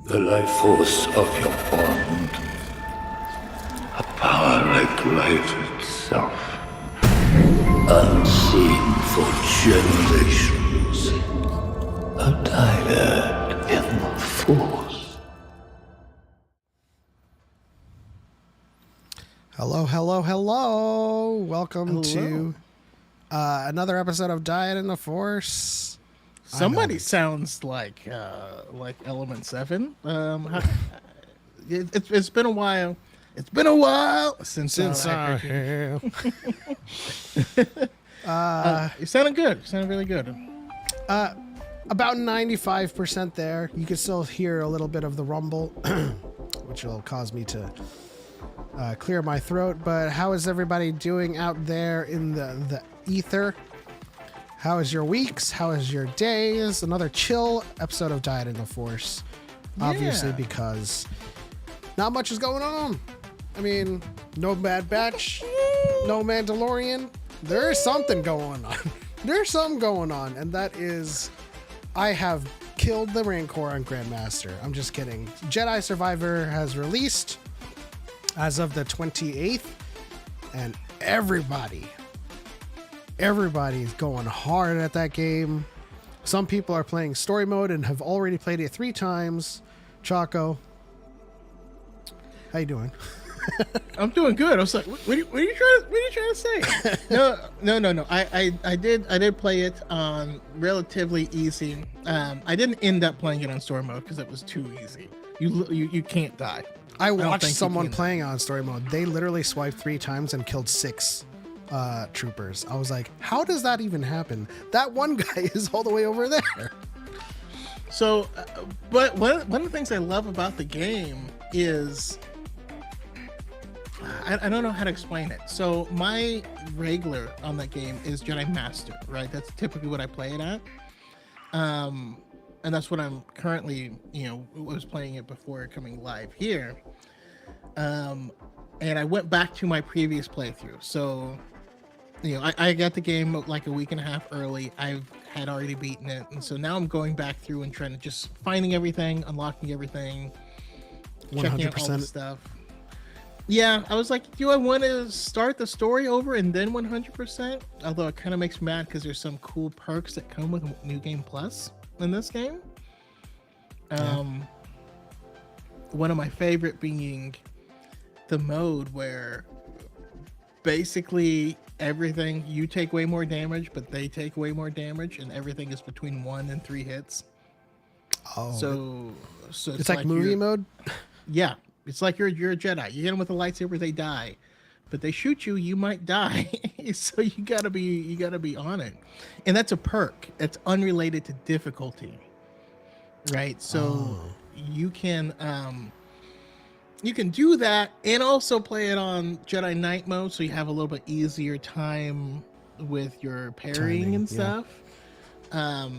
The life force of your bond. A power like life itself. Unseen for generations. A dyad in the force. Hello. Welcome Hello. to another episode of Dyad in the Force. Somebody sounds like Element 7. It's been a while. It's been a while since I I heard have. you. You sounded good. You sounded really good. About 95% there. You can still hear a little bit of the rumble, which will cause me to clear my throat. But how is everybody doing out there in the ether? How is your weeks? How is your days? Another chill episode of Dyad in the Force. Obviously, Yeah. because not much is going on. I mean, no Bad Batch, no Mandalorian. There is something going on. There's something going on, and that is I have killed the Rancor on Grandmaster. I'm just kidding. Jedi Survivor has released as of the 28th, and everybody's going hard at that game. Some people are playing story mode and have already played it 3 times. Choco, how you doing? I'm doing good. I was like, what are you trying to say? No. I did play it on relatively easy. I didn't end up playing it on story mode because it was too easy. You can't die. I don't watched think you someone can. playing on story mode. They literally swiped 3 times and killed 6 troopers. I was like, how does that even happen? That one guy is all the way over there. So, but one of the things I love about the game is I don't know how to explain it. So my regular on that game is Jedi Master, right? That's typically what I play it at. And that's what I'm currently, was playing it before coming live here. And I went back to my previous playthrough. So, I got the game like a week and a half early. I had already beaten it. And so now I'm going back through and trying to just finding everything, unlocking everything, checking out all the 100%. stuff. Yeah, I was like, do I want to start the story over and then 100%? Although it kind of makes me mad because there's some cool perks that come with New Game Plus in this game. One of my favorite being the mode where basically everything, you take way more damage, but they take way more damage, and everything is between 1 and 3 hits. Oh, So it's like movie you're- mode. Yeah, it's like you're a Jedi. You hit them with a lightsaber, they die, but they shoot you, you might die. So you gotta be on it, and that's a perk. That's unrelated to difficulty, right? So you can do that and also play it on Jedi Knight mode, so you have a little bit easier time with your parrying Timing, and yeah. stuff.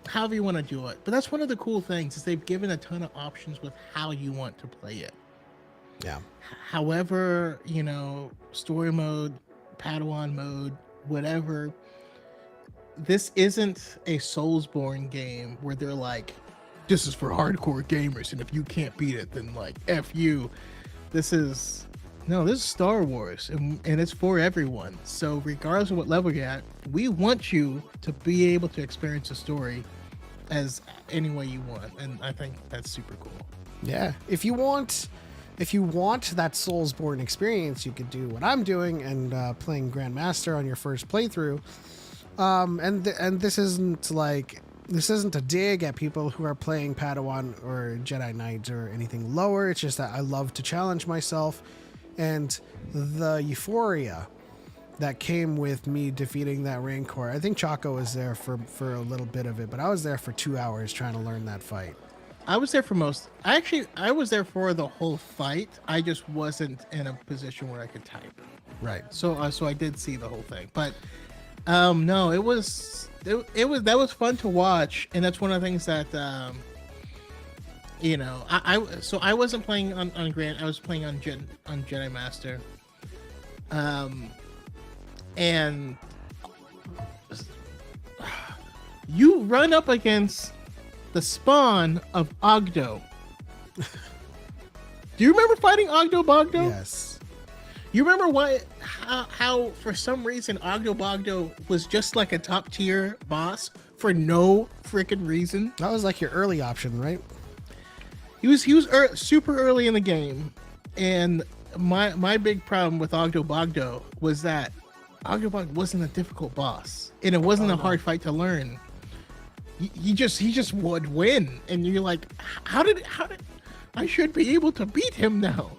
However you want to do it, but that's one of the cool things is they've given a ton of options with how you want to play it. Yeah. However, story mode, Padawan mode, whatever. This isn't a Soulsborne game where they're like, this is for hardcore gamers, and if you can't beat it, then like F you. This is Star Wars, and it's for everyone. So regardless of what level you're at, we want you to be able to experience a story as any way you want, and I think that's super cool. Yeah. If you want that Soulsborne experience, you could do what I'm doing and playing Grandmaster on your first playthrough. And this isn't a dig at people who are playing Padawan or Jedi Knight or anything lower. It's just that I love to challenge myself, and the euphoria that came with me defeating that Rancor. I think Choco was there for a little bit of it, but I was there for 2 hours trying to learn that fight. I was there for I was there for the whole fight. I just wasn't in a position where I could type. Right. So I did see the whole thing, but no, it was that was fun to watch, and that's one of the things that I wasn't playing on Grand. I was playing on Jedi Master, and you run up against the spawn of Ogdo Do you remember fighting Ogdo Bogdo? Yes. You remember how for some reason Ogdo Bogdo was just like a top tier boss for no freaking reason? That was like your early option, right? He was super early in the game, and my big problem with Ogdo Bogdo was that Ogdo Bogdo wasn't a difficult boss, and it wasn't a hard fight to learn. He just would win, and you're like, how did I should be able to beat him now?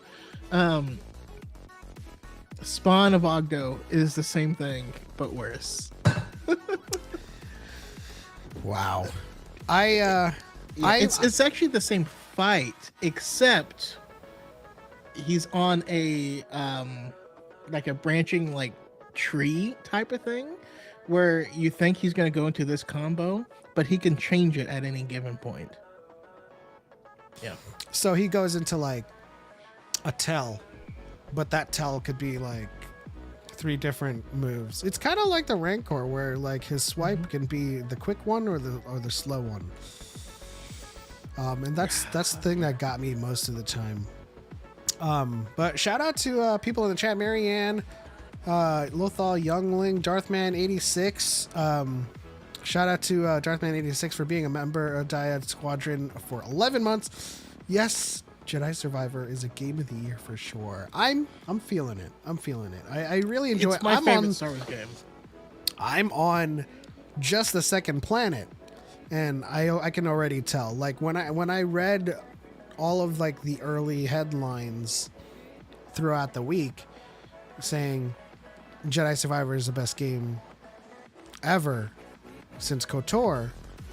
Spawn of Ogdo is the same thing but worse. Wow. It's actually the same fight, except he's on a like a branching like tree type of thing where you think he's going to go into this combo, but he can change it at any given point. Yeah. So he goes into like a tell, but that tell could be like 3 different moves. It's kind of like the Rancor, where like his swipe can be the quick one or the slow one. And that's the thing that got me most of the time. But shout out to people in the chat: Marianne, Lothal Youngling, Darthman86. Shout out to Darthman86 for being a member of Dyad Squadron for 11 months. Yes, Jedi Survivor is a game of the year for sure. I'm feeling it. I really enjoy it. It's my favorite Star Wars game. I'm on just the second planet, and I can already tell. Like when I read all of like the early headlines throughout the week saying Jedi Survivor is the best game ever since KOTOR,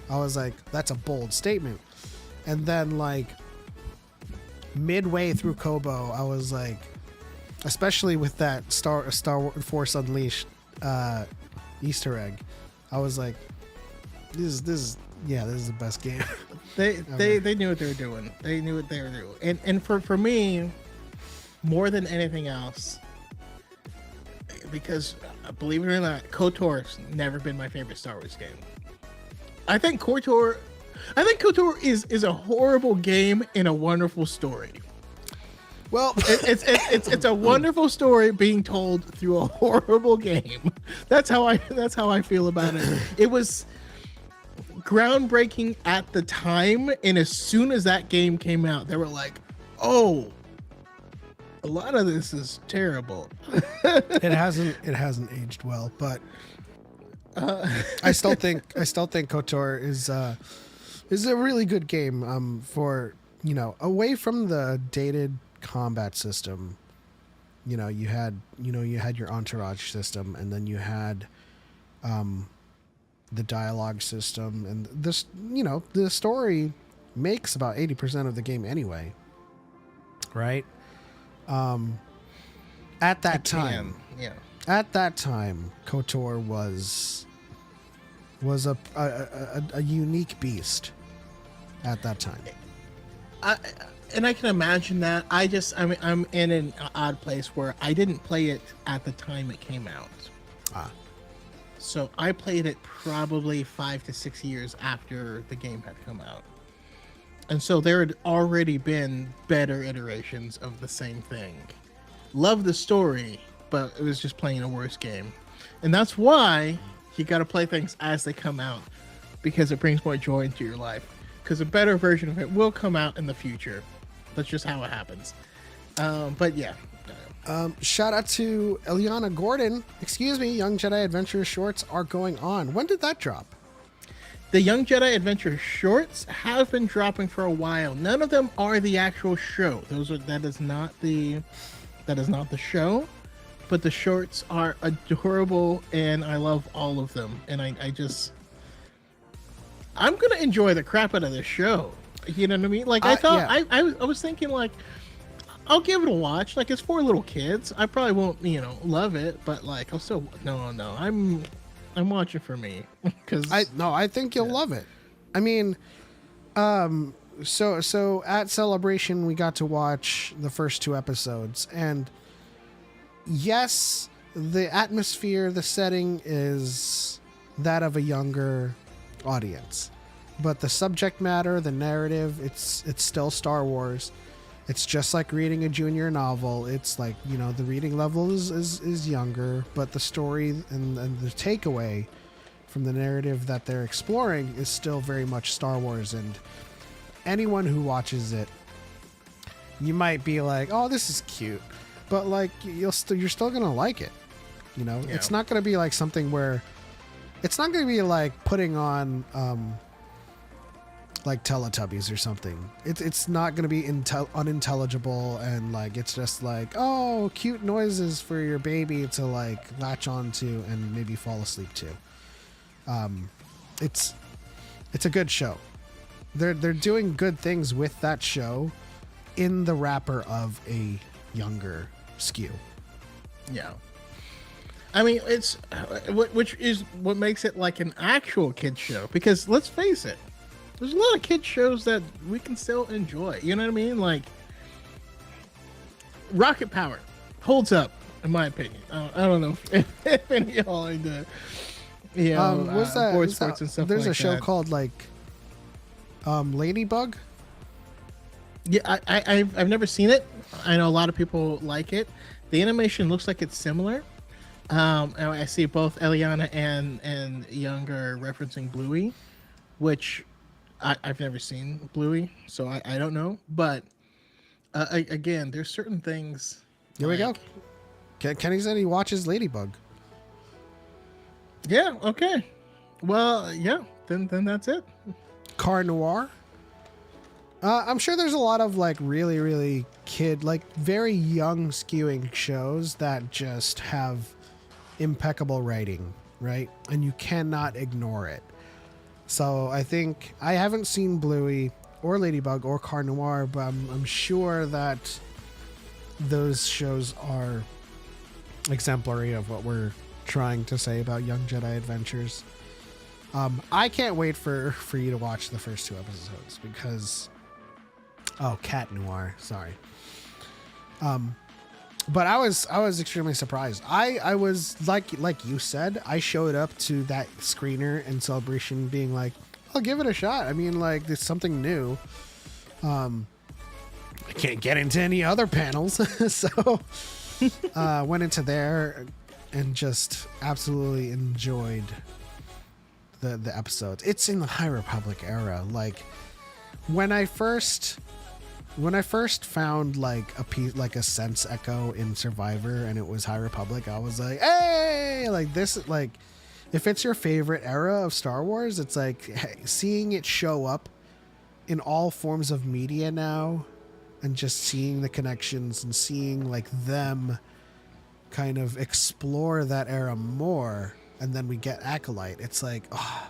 I was like, that's a bold statement. And then like midway through Kobo, I was like, especially with that Star Force Unleashed Easter egg, I was like, this is the best game. They knew what they were doing. They knew what they were doing. And for me, more than anything else, because believe it or not, KOTOR's never been my favorite Star Wars game. I think KOTOR is a horrible game in a wonderful story. Well, it's a wonderful story being told through a horrible game. That's how I feel about it. It was groundbreaking at the time, and as soon as that game came out, they were like, "Oh, a lot of this is terrible." it hasn't aged well, but I still think KOTOR is a really good game. For away from the dated combat system, you had your entourage system, and then you had the dialogue system, and this the story makes about 80% of the game anyway, right? At that time, KOTOR was a unique beast at that time. And I can imagine that. I'm in an odd place where I didn't play it at the time it came out. So I played it probably 5 to 6 years after the game had come out. And so there had already been better iterations of the same thing. Love the story, but it was just playing a worse game. And that's why you got to play things as they come out, because it brings more joy into your life. Because a better version of it will come out in the future. That's just how it happens. But yeah. Shout out to Eliana Gordon. Excuse me, Young Jedi Adventure shorts are going on. When did that drop? The Young Jedi Adventure shorts have been dropping for a while. None of them are the actual show. That is not the show. But the shorts are adorable, and I love all of them. And I'm gonna enjoy the crap out of this show. You know what I mean? Like I thought, yeah. I was thinking like, I'll give it a watch. Like it's for little kids. I probably won't, love it, but like I'll still no. I'm watching for me because I think you'll love it. I mean, so at Celebration we got to watch the first 2 episodes, and yes, the atmosphere, the setting is that of a younger audience, but the subject matter, the narrative, it's still Star Wars. It's just like reading a junior novel. It's like, you know, the reading level is younger, but the story and the takeaway from the narrative that they're exploring is still very much Star Wars. And anyone who watches it, you might be like, oh, this is cute, but like you're still gonna like it. You know, Yeah. it's not gonna be like something where it's not gonna be like putting on like Teletubbies or something. It's not gonna be unintelligible, and like it's just like, oh, cute noises for your baby to like latch onto and maybe fall asleep to. It's a good show. They're doing good things with that show in the wrapper of a younger skew. Yeah. I mean, it's which is what makes it like an actual kid show, because let's face it, there's a lot of kid shows that we can still enjoy. You know what I mean? Like Rocket Power holds up, in my opinion. I don't know if any of y'all into, you know, What's that? board Is sports that- and stuff there's like a show that. called like Ladybug. Yeah, I've never seen it. I know a lot of people like it. The animation looks like it's similar. And I see both Eliana and Younger referencing Bluey, which I've never seen Bluey, so I don't know. But again, there's certain things. Here we go. like- Kenny said he watches Ladybug. Yeah. Okay. Well, yeah. Then that's it. Car Noir. I'm sure there's a lot of like really, really kid, like very young skewing shows that just have impeccable writing, right? And you cannot ignore it. So I think I haven't seen Bluey or Ladybug or Car Noir, but I'm sure that those shows are exemplary of what we're trying to say about Young Jedi Adventures. I can't wait for you to watch the first 2 episodes because Cat Noir, sorry. But I was extremely surprised. I was like you said, I showed up to that screener and celebration being like, I'll give it a shot. I mean, like, there's something new. I can't get into any other panels, so went into there and just absolutely enjoyed the episodes. It's in the High Republic era. Like when I first found like a piece, like a sense echo in Survivor, and it was High Republic, I was like, hey, like this, like if it's your favorite era of Star Wars, it's like, hey, seeing it show up in all forms of media now, and just seeing the connections and seeing like them kind of explore that era more, and then we get Acolyte. It's like, oh,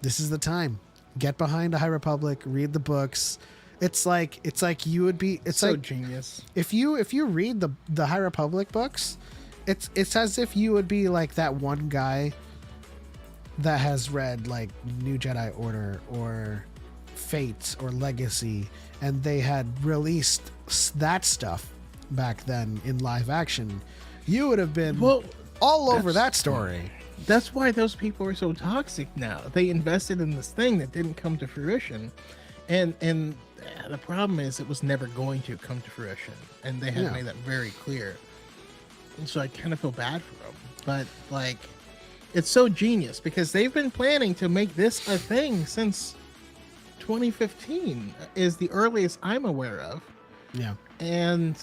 this is the time. Get behind a High Republic, read the books. It's like you would be. It's So like genius. if you read the High Republic books, it's as if you would be like that one guy that has read like New Jedi Order or Fate or Legacy, and they had released that stuff back then in live action. You would have been all over that story. That's why those people are so toxic now. They invested in this thing that didn't come to fruition, and the problem is it was never going to come to fruition, and they had Yeah. made that very clear. And so I kind of feel bad for them, but like, it's so genius because they've been planning to make this a thing since 2015 is the earliest I'm aware of, Yeah. and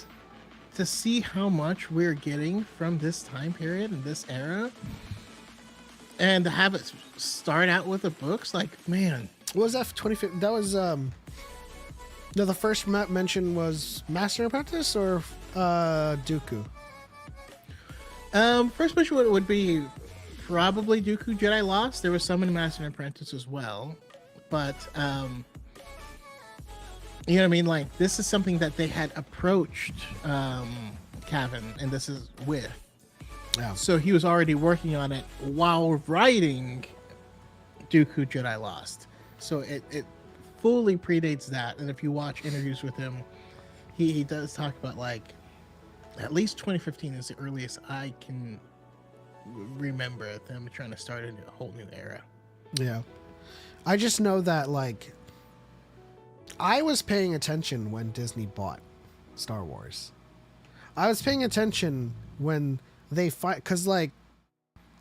to see how much we're getting from this time period and this era, and to have it start out with the books, like, man, What was that? 2015? That was no. The first mention was Master Apprentice or Dooku. First mention would be probably Dooku Jedi Lost. There was some in Master and Apprentice as well, but you know what I mean. Like, this is something that they had approached Cavan, and this is with. Yeah. So he was already working on it while writing Dooku Jedi Lost. So it fully predates that. And if you watch interviews with him, he does talk about like at least 2015 is the earliest I can remember them trying to start a whole new era. Yeah. I just know that, like, I was paying attention when Disney bought Star Wars. I was paying attention when they fight, because, like,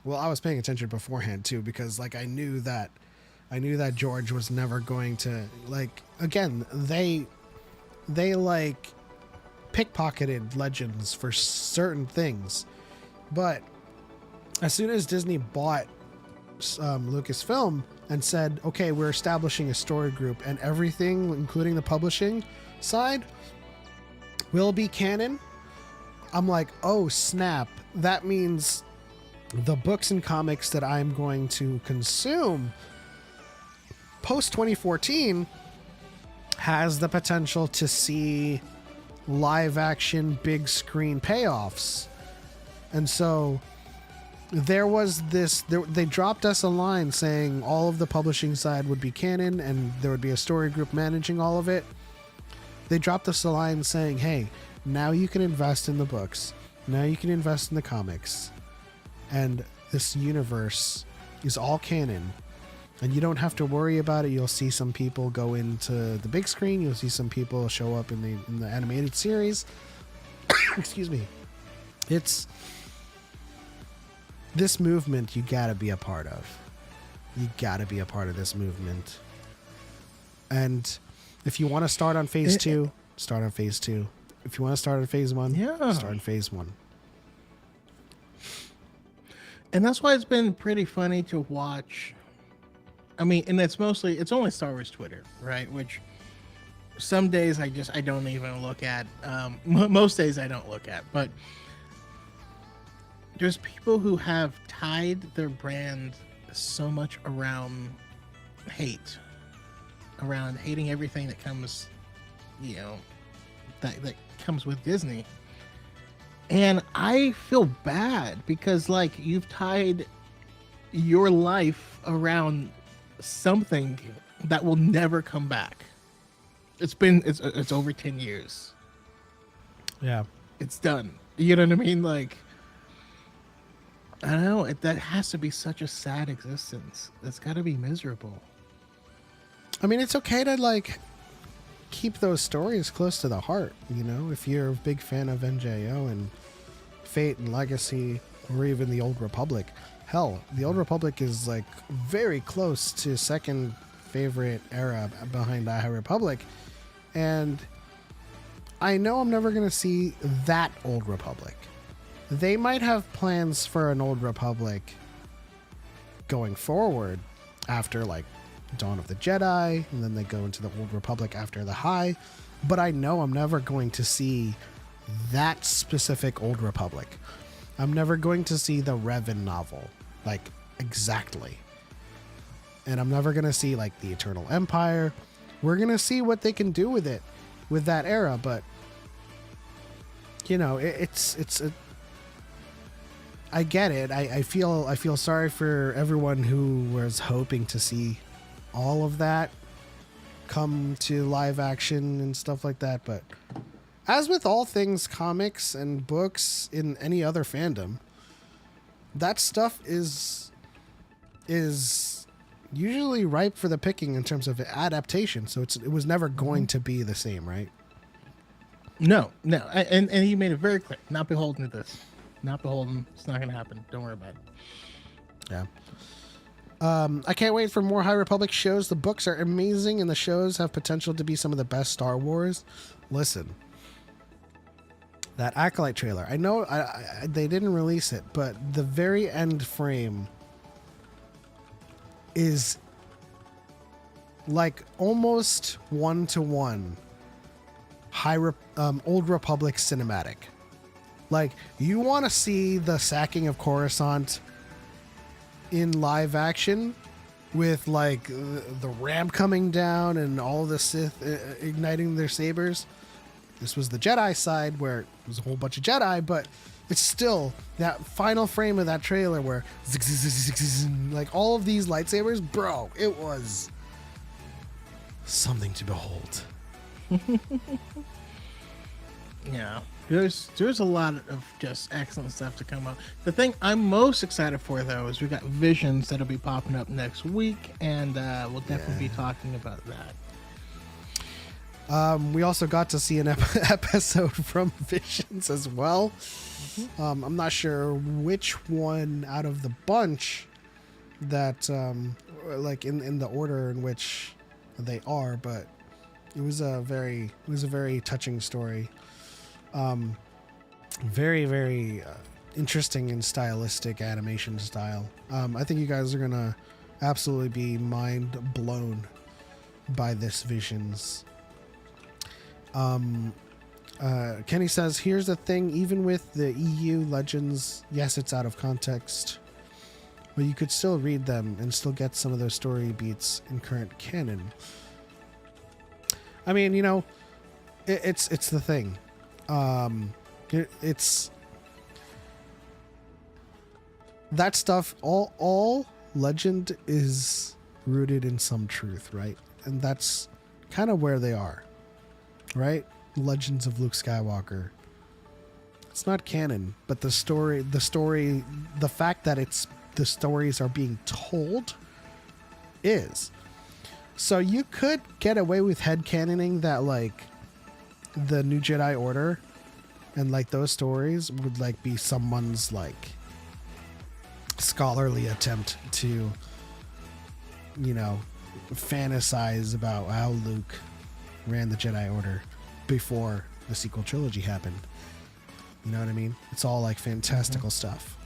well, I was paying attention beforehand too, because, like, I knew that George was never going to, like, again, they like pickpocketed Legends for certain things, but as soon as Disney bought Lucasfilm and said, okay, we're establishing a story group and everything, including the publishing side, will be canon, I'm like, oh snap, that means the books and comics that I'm going to consume post 2014 has the potential to see live action big screen payoffs. And so there was this, they dropped us a line saying all of the publishing side would be canon and there would be a story group managing all of it. They dropped us a line saying, hey, now you can invest in the books, now you can invest in the comics, and this universe is all canon. And you don't have to worry about it. You'll see some people go into the big screen. You'll see some people show up in the animated series. Excuse me. It's this movement you gotta be a part of. You gotta be a part of this movement. And if you want to start on phase 2, start on phase 2. If you want to start on phase 1, start on phase 1. And that's why it's been pretty funny to watch. I mean, and it's only Star Wars Twitter, right? Which some days I don't even look at. Most days I don't look at, but there's people who have tied their brand so much around hate, around hating everything that comes, that comes with Disney. And I feel bad because, like, you've tied your life around something that will never come back. It's over 10 years. Yeah. It's done. You know what I mean? Like, I don't know. That has to be such a sad existence. It's got to be miserable. I mean, it's okay to, like, keep those stories close to the heart, if you're a big fan of NJO and Fate and Legacy, or even the Old Republic. Hell, the Old Republic is, like, very close to second favorite era behind the High Republic, and I know I'm never going to see that Old Republic. They might have plans for an Old Republic going forward after, like, Dawn of the Jedi, and then they go into the Old Republic after the High, but I know I'm never going to see that specific Old Republic. I'm never going to see the Revan novel, like, exactly. And I'm never going to see, like, the Eternal Empire. We're going to see what they can do with it, with that era, but, I get it. I feel sorry for everyone who was hoping to see all of that come to live action and stuff like that, but as with all things comics and books in any other fandom, that stuff is usually ripe for the picking in terms of adaptation. So it was never going to be the same, right? No. And he made it very clear. Not beholden to this. Not beholden. It's not going to happen. Don't worry about it. Yeah. I can't wait for more High Republic shows. The books are amazing, and the shows have potential to be some of the best Star Wars. Listen, that Acolyte trailer, I know they didn't release it, but the very end frame is like almost one-to-one Old Republic cinematic. Like, you want to see the sacking of Coruscant in live action with, like, the ramp coming down and all the Sith igniting their sabers. This was the Jedi side where it was a whole bunch of Jedi, but it's still that final frame of that trailer where like all of these lightsabers, bro, it was something to behold. Yeah. There's a lot of just excellent stuff to come up. The thing I'm most excited for though is we got Visions that'll be popping up next week, and we'll definitely be talking about that. We also got to see an episode from Visions as well. I'm not sure which one out of the bunch that like in the order in which they are, but it was a very touching story. Very, very interesting and stylistic animation style. I think you guys are gonna absolutely be mind blown by this Visions. Kenny says, here's the thing, even with the EU legends, yes, it's out of context, but you could still read them and still get some of those story beats in current canon. I mean, you know, it's the thing. It's that stuff, all legend is rooted in some truth, right? And that's kind of where they are, right? Legends of Luke Skywalker. It's not canon, but the fact that the stories are being told is. So you could get away with headcanoning that, like, the New Jedi Order and like those stories would like be someone's like scholarly attempt to, you know, fantasize about how Luke ran the Jedi Order before the sequel trilogy happened. You know what I mean? It's all like fantastical stuff.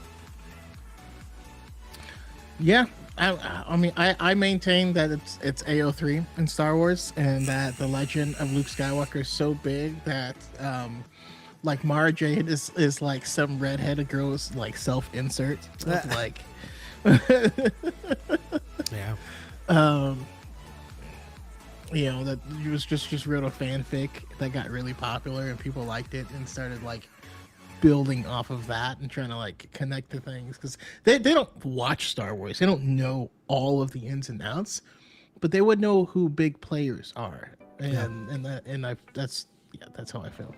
Yeah, I mean, I maintain that it's AO3 in Star Wars, and that the legend of Luke Skywalker is so big that like Mara Jade is like some redheaded girl's like self-insert. Like Yeah. You know, that it was just real fanfic that got really popular and people liked it and started like building off of that and trying to like connect the things, because they don't watch Star Wars, they don't know all of the ins and outs, but they would know who big players are, and that's how I feel.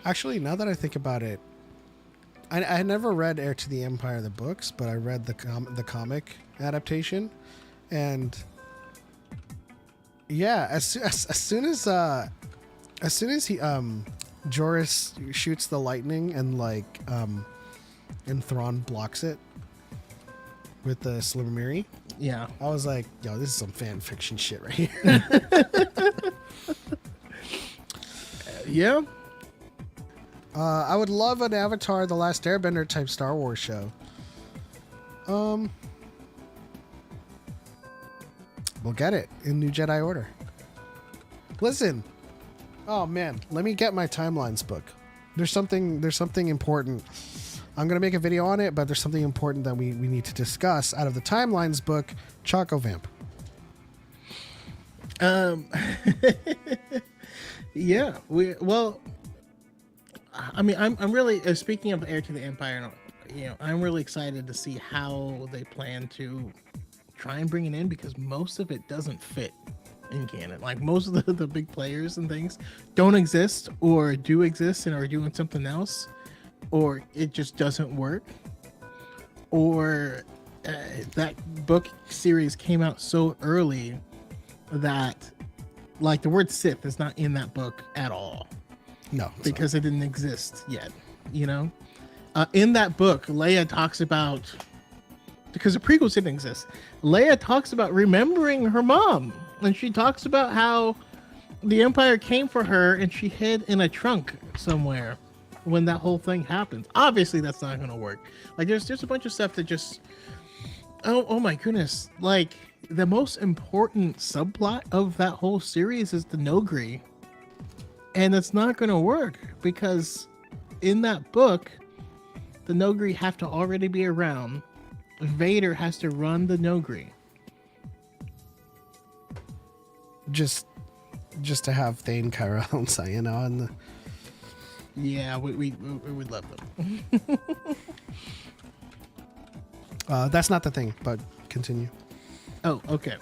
Actually, now that I think about it, I never read Heir to the Empire the books, but I read the comic adaptation, and yeah, as soon as he Joris shoots the lightning and like and Thrawn blocks it with the Slimmeri. Yeah, I was like, yo, this is some fan fiction shit right here. yeah. I would love an Avatar The Last Airbender type Star Wars show. We'll get it in New Jedi Order. Listen. Oh man, let me get my timelines book. There's something important. I'm gonna make a video on it, but there's something important that we need to discuss out of the timelines book. Choco Vamp. Yeah. I mean, I'm really speaking of Heir to the Empire. You know, I'm really excited to see how they plan to try and bring it in, because most of it doesn't fit in canon. Like most of the big players and things don't exist, or do exist and are doing something else, or it just doesn't work, or that book series came out so early that like the word Sith is not in that book at all. No, because it didn't exist yet, you know. In that book, Leia talks about, because the prequels didn't exist, Leia talks about remembering her mom, and she talks about how the Empire came for her and she hid in a trunk somewhere when that whole thing happens. Obviously that's not going to work. Like there's a bunch of stuff that just, oh my goodness, like the most important subplot of that whole series is the Nogri, and it's not going to work because in that book the Nogri have to already be around. Vader has to run the Nogri. Just to have Thane Chiron, you know, and the... Yeah, we would love them. That's not the thing, but continue. Oh, okay.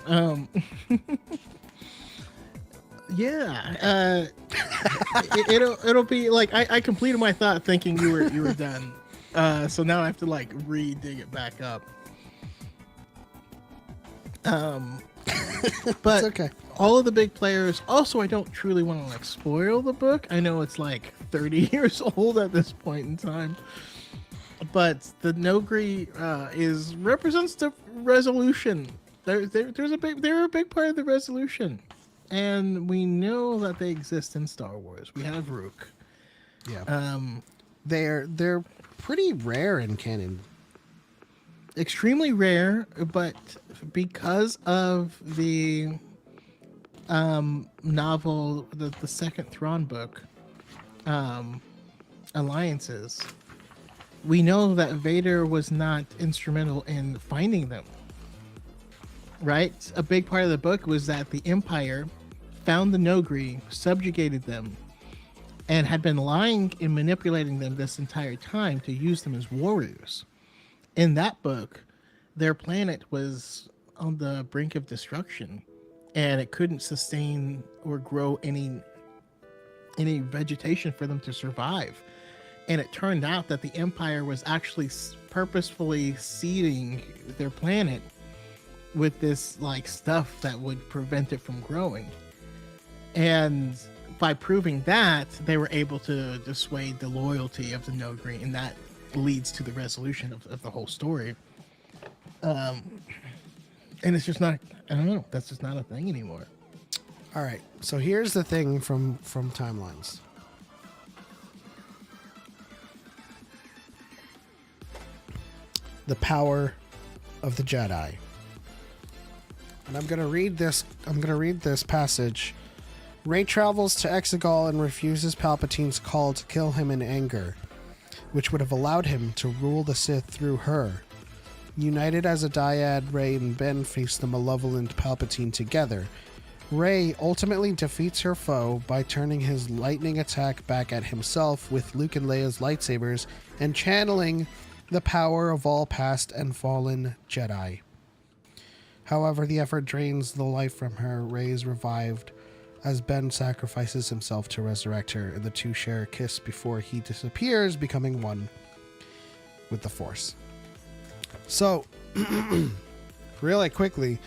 Yeah, it'll be like I completed my thought thinking you were done. So now I have to like dig it back up. But It's okay. all of the big players. Also, I don't truly want to like spoil the book. I know it's like 30 years old at this point in time. But the Nogri represents the resolution. They're a big part of the resolution, and we know that they exist in Star Wars. We have Rook. Yeah. They're pretty rare in canon. Extremely rare, but because of the novel, the second Thrawn book, Alliances, we know that Vader was not instrumental in finding them. Right? A big part of the book was that the Empire found the Nogri, subjugated them, and had been lying and manipulating them this entire time to use them as warriors. In that book, their planet was on the brink of destruction, and it couldn't sustain or grow any vegetation for them to survive. And it turned out that the Empire was actually purposefully seeding their planet with this like stuff that would prevent it from growing. And by proving that, they were able to dissuade the loyalty of the Nogri, and that leads to the resolution of the whole story. And it's just not, I don't know, that's just not a thing anymore. All right. So here's the thing from timelines. The power of the Jedi. And I'm going to read this passage. Rey travels to Exegol and refuses Palpatine's call to kill him in anger, which would have allowed him to rule the Sith through her. United as a dyad, Rey and Ben face the malevolent Palpatine together. Rey ultimately defeats her foe by turning his lightning attack back at himself with Luke and Leia's lightsabers and channeling the power of all past and fallen Jedi. However, the effort drains the life from her. Rey is revived as Ben sacrifices himself to resurrect her, and the two share a kiss before he disappears, becoming one with the Force. So, really quickly,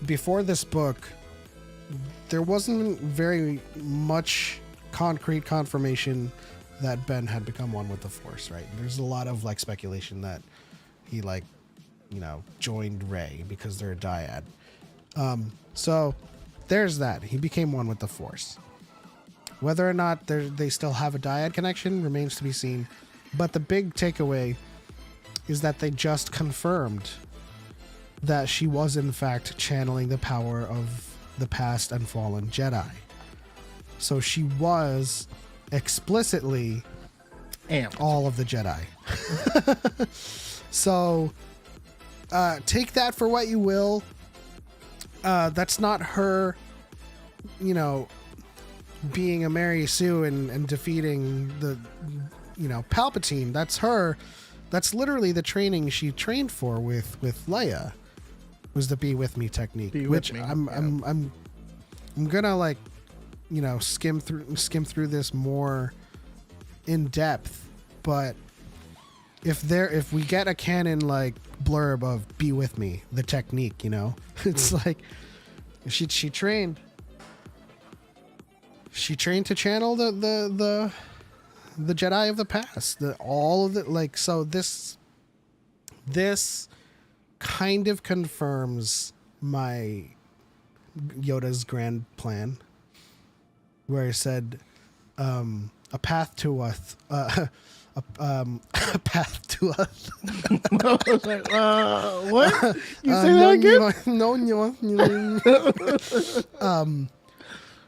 before this book, there wasn't very much concrete confirmation that Ben had become one with the Force, right? There's a lot of like speculation that he joined Rey because they're a dyad. So there's that. He became one with the Force. Whether or not they still have a dyad connection remains to be seen. But the big takeaway is that they just confirmed that she was in fact channeling the power of the past and fallen Jedi. So she was explicitly all of the Jedi. So take that for what you will. That's not her, being a Mary Sue and defeating the, Palpatine. That's her. That's literally the training she trained for with Leia, was the "be with me" technique. I'm gonna skim through this more in depth, but if we get a canon blurb of "be with me," the technique, it's like she trained to channel the Jedi of the past, so this kind of confirms my Yoda's grand plan, where he said a path to us a path to us. I was like, what? You say that again?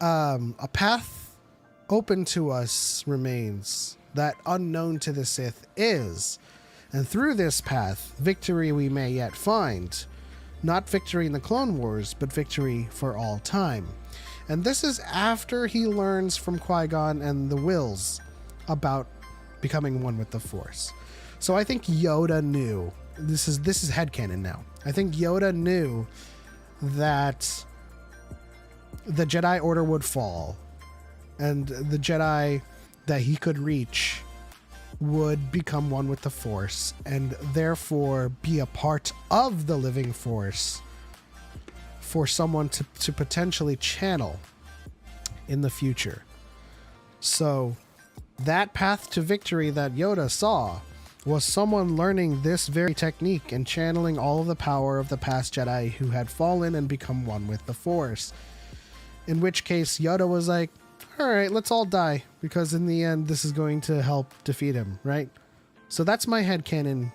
A path open to us remains, that unknown to the Sith is, and through this path, victory we may yet find. Not victory in the Clone Wars, but victory for all time. And this is after he learns from Qui-Gon and the Wills about becoming one with the Force. So I think Yoda knew, this is headcanon now, I think Yoda knew that the Jedi Order would fall, and the Jedi that he could reach would become one with the Force, and therefore be a part of the living Force for someone to potentially channel in the future. So that path to victory that Yoda saw was someone learning this very technique and channeling all of the power of the past Jedi who had fallen and become one with the Force. In which case Yoda was like, all right, let's all die, because in the end this is going to help defeat him, right? So that's my headcanon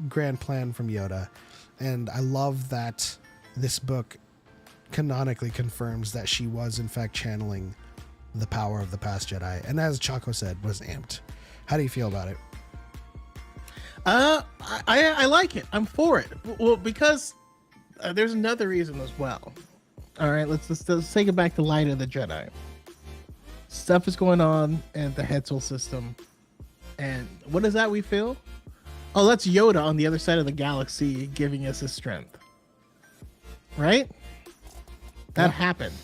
grand plan from Yoda. And I love that this book canonically confirms that she was in fact channeling the power of the past Jedi, and as Choco said, was amped. How do you feel about it? I like it. I'm for it. Well, because there's another reason as well. All right, let's take it back to Light of the Jedi. Stuff is going on in the Hetzel system, and what is that we feel? Oh, that's Yoda on the other side of the galaxy giving us his strength. Right? That happened.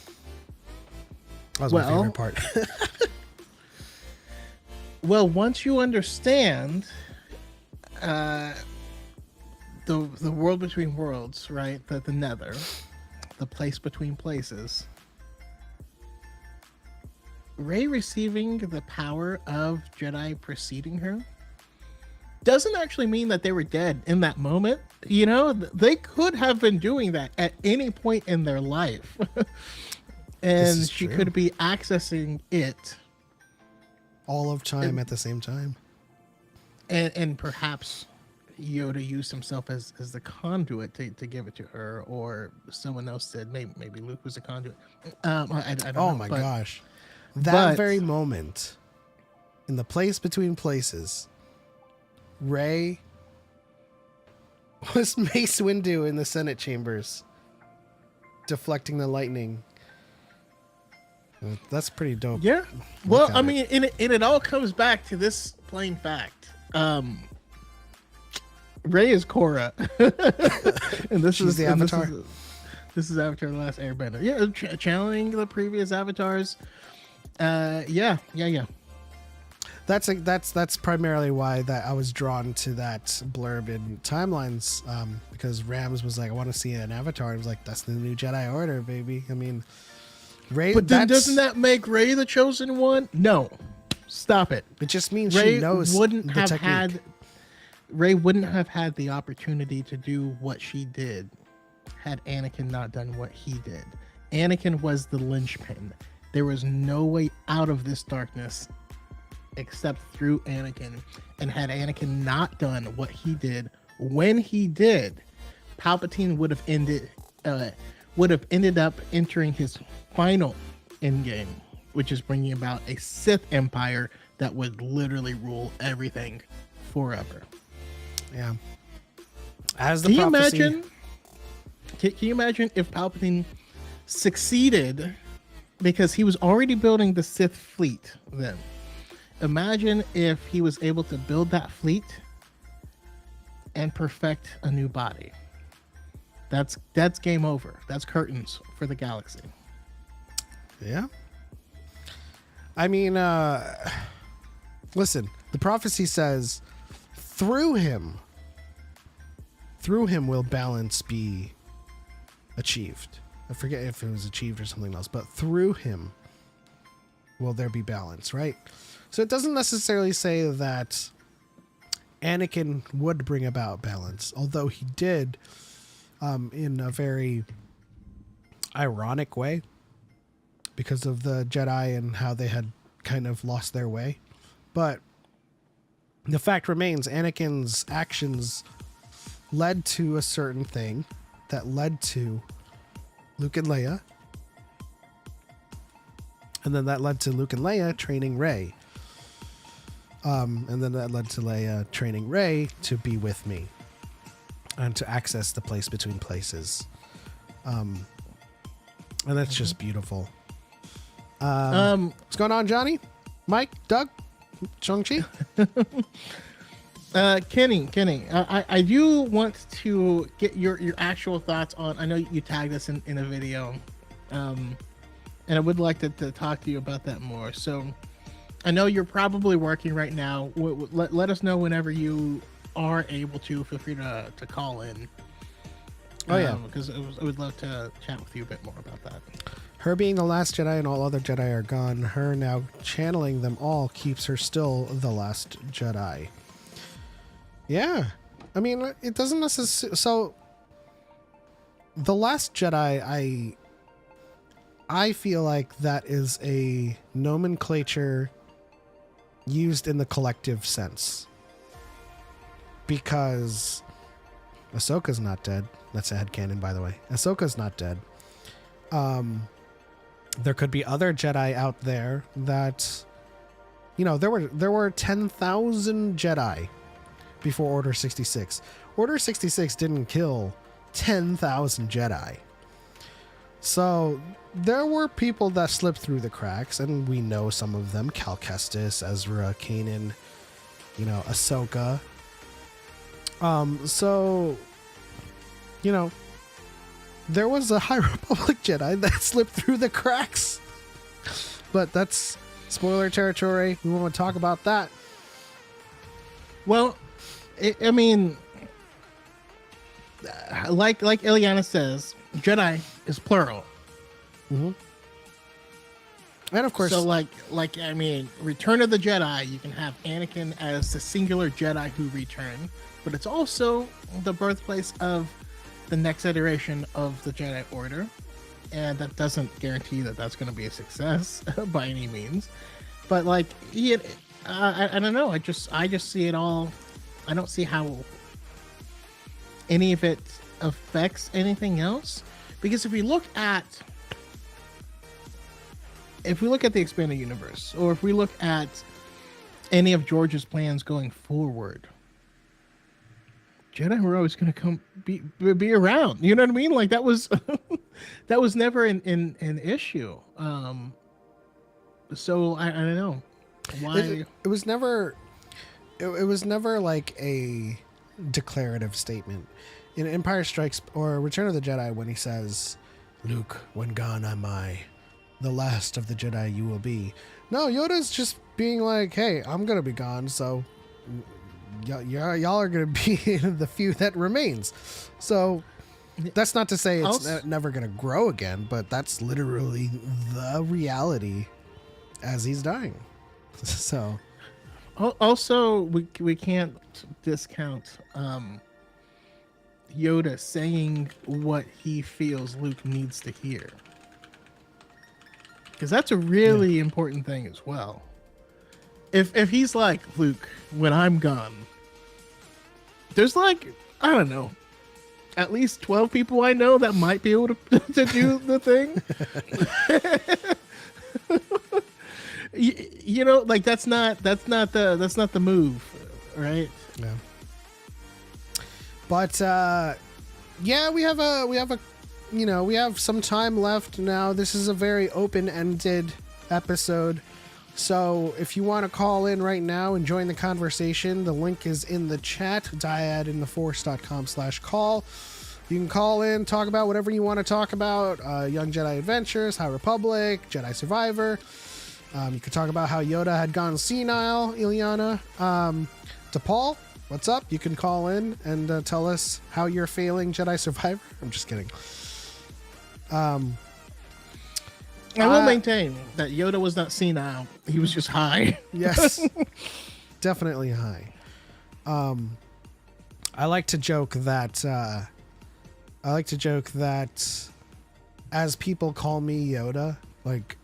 That was my favorite part. Well, once you understand the world between worlds, right? The nether, the place between places. Rey receiving the power of Jedi preceding her doesn't actually mean that they were dead in that moment. You know, they could have been doing that at any point in their life. And she could be accessing it all of time at the same time. And perhaps Yoda used himself as the conduit to give it to her, or someone else said maybe Luke was a conduit. I don't know. Oh my gosh. That very moment in the place between places, Rey was Mace Windu in the Senate chambers, deflecting the lightning. That's pretty dope. Yeah. Well, I mean, it all comes back to this plain fact. Rey is Korra, and this is the Avatar. This is Avatar: The Last Airbender. Yeah, channeling the previous avatars. Yeah. That's primarily why that I was drawn to that blurb in Timelines, because Rams was like, I want to see an Avatar. I was like, that's the new Jedi Order, baby. I mean, Rey. But then doesn't that make Rey the chosen one? No, stop it. It just means Rey she knows wouldn't the have technique. Rey wouldn't have had the opportunity to do what she did had Anakin not done what he did. Anakin was the linchpin. There was no way out of this darkness except through Anakin. And had Anakin not done what he did when he did, Palpatine would have ended up entering his final endgame, which is bringing about a Sith Empire that would literally rule everything forever. Yeah. As the prophecy... Can you imagine if Palpatine succeeded, because he was already building the Sith fleet then. Imagine if he was able to build that fleet and perfect a new body. That's game over. That's curtains for the galaxy. Yeah. I mean, listen, the prophecy says through him will balance be achieved. I forget if it was achieved or something else, but through him will there be balance, right? So it doesn't necessarily say that Anakin would bring about balance, although he did in a very ironic way because of the Jedi and how they had kind of lost their way. But the fact remains, Anakin's actions led to a certain thing that led to Luke and Leia. And then that led to Luke and Leia training Rey. And then that led to Leia training Rey to be with me and to access the place between places. And that's just beautiful. What's going on, Johnny? Mike? Doug? Shang-Chi? Kenny, I do want to get your actual thoughts on, I know you tagged us in a video, and I would like to talk to you about that more. So I know you're probably working right now. Let us know whenever you are able to. Feel free to call in. Oh yeah, because I would love to chat with you a bit more about that. her being the last Jedi and all other Jedi are gone, her now channeling them all keeps her still the last Jedi. Yeah. I mean, it doesn't necessarily... So, the Last Jedi, I feel like that is a nomenclature used in the collective sense. Because Ahsoka's not dead. That's a headcanon, by the way. Ahsoka's not dead. There could be other Jedi out there that, you know, there were 10,000 Jedi before Order 66. Order 66 didn't kill 10,000 Jedi. So there were people that slipped through the cracks, and we know some of them: Cal Kestis, Ezra, Kanan, you know, Ahsoka. So, you know, there was a High Republic Jedi that slipped through the cracks. But that's spoiler territory. We won't talk about that. Well, I mean, like Ileana says, Jedi is plural. Mm-hmm. And of course, so like I mean, Return of the Jedi, you can have Anakin as the singular Jedi who returned, but it's also the birthplace of the next iteration of the Jedi Order, and that doesn't guarantee that that's going to be a success by any means. But like, I don't know. I just see it all. I don't see how any of it affects anything else, because if we look at the expanded universe, or if we look at any of George's plans going forward, Jedi were always going to be around. You know what I mean? Like that was that was never an issue. So I don't know why it was never. It was never like a declarative statement. In Empire Strikes or Return of the Jedi, when he says, "Luke, when gone am I, the last of the Jedi you will be." No, Yoda's just being like, "Hey, I'm gonna be gone, so y'all are gonna be the few that remains." So that's not to say it's never gonna grow again, but that's literally the reality as he's dying. So. Also, we can't discount Yoda saying what he feels Luke needs to hear, because that's a really important thing as well. If he's like, "Luke, when I'm gone," there's like, I don't know, at least 12 people I know that might be able to do the thing. You know, like that's not the move, right? Yeah. But yeah, we have some time left now. This is a very open-ended episode. So if you want to call in right now and join the conversation, the link is in the chat, dyadintheforce.com/call. You can call in, talk about whatever you want to talk about. Young Jedi Adventures, High Republic, Jedi Survivor. You could talk about how Yoda had gone senile, Ileana. DePaul, what's up? You can call in and tell us how you're failing Jedi Survivor. I'm just kidding. I will maintain that Yoda was not senile. He was just high. Yes, definitely high. I like to joke that as people call me Yoda, like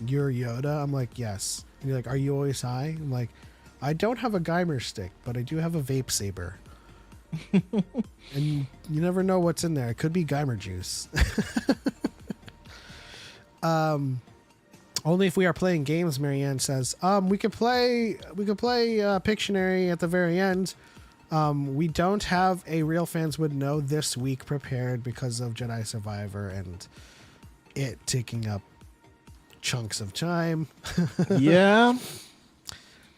you're Yoda, I'm like, yes. And you're like, are you always high? I'm like, I don't have a Geimer stick, but I do have a vape saber. And you never know what's in there. It could be Geimer juice. Only if we are playing games, Marianne says. We could play Pictionary at the very end. We don't have a Real Fans Would Know this week prepared because of Jedi Survivor and it taking up chunks of time. Yeah.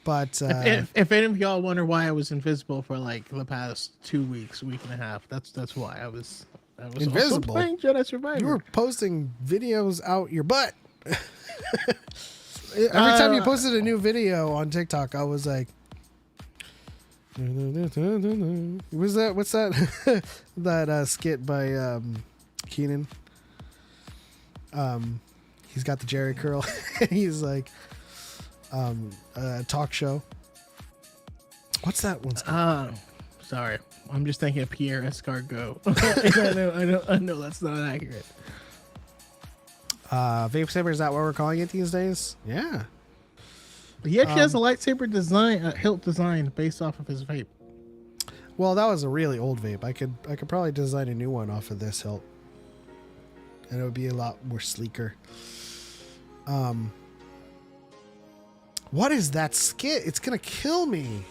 But if any of y'all wonder why I was invisible for like the past 2 weeks, week and a half, that's why I was invisible. also playing Jedi Survivor. You were posting videos out your butt. Every time you posted a new video on TikTok, I was like, was that, what's that? That skit by Keenan. He's got the Jerry curl. He's like, talk show. What's that one's called? Sorry. I'm just thinking of Pierre Escargot. I know that's not accurate. Vape saber, is that what we're calling it these days? Yeah. He actually has a lightsaber design, hilt design based off of his vape. Well, that was a really old vape. I could probably design a new one off of this hilt, and it would be a lot more sleeker. What is that skit? It's gonna kill me.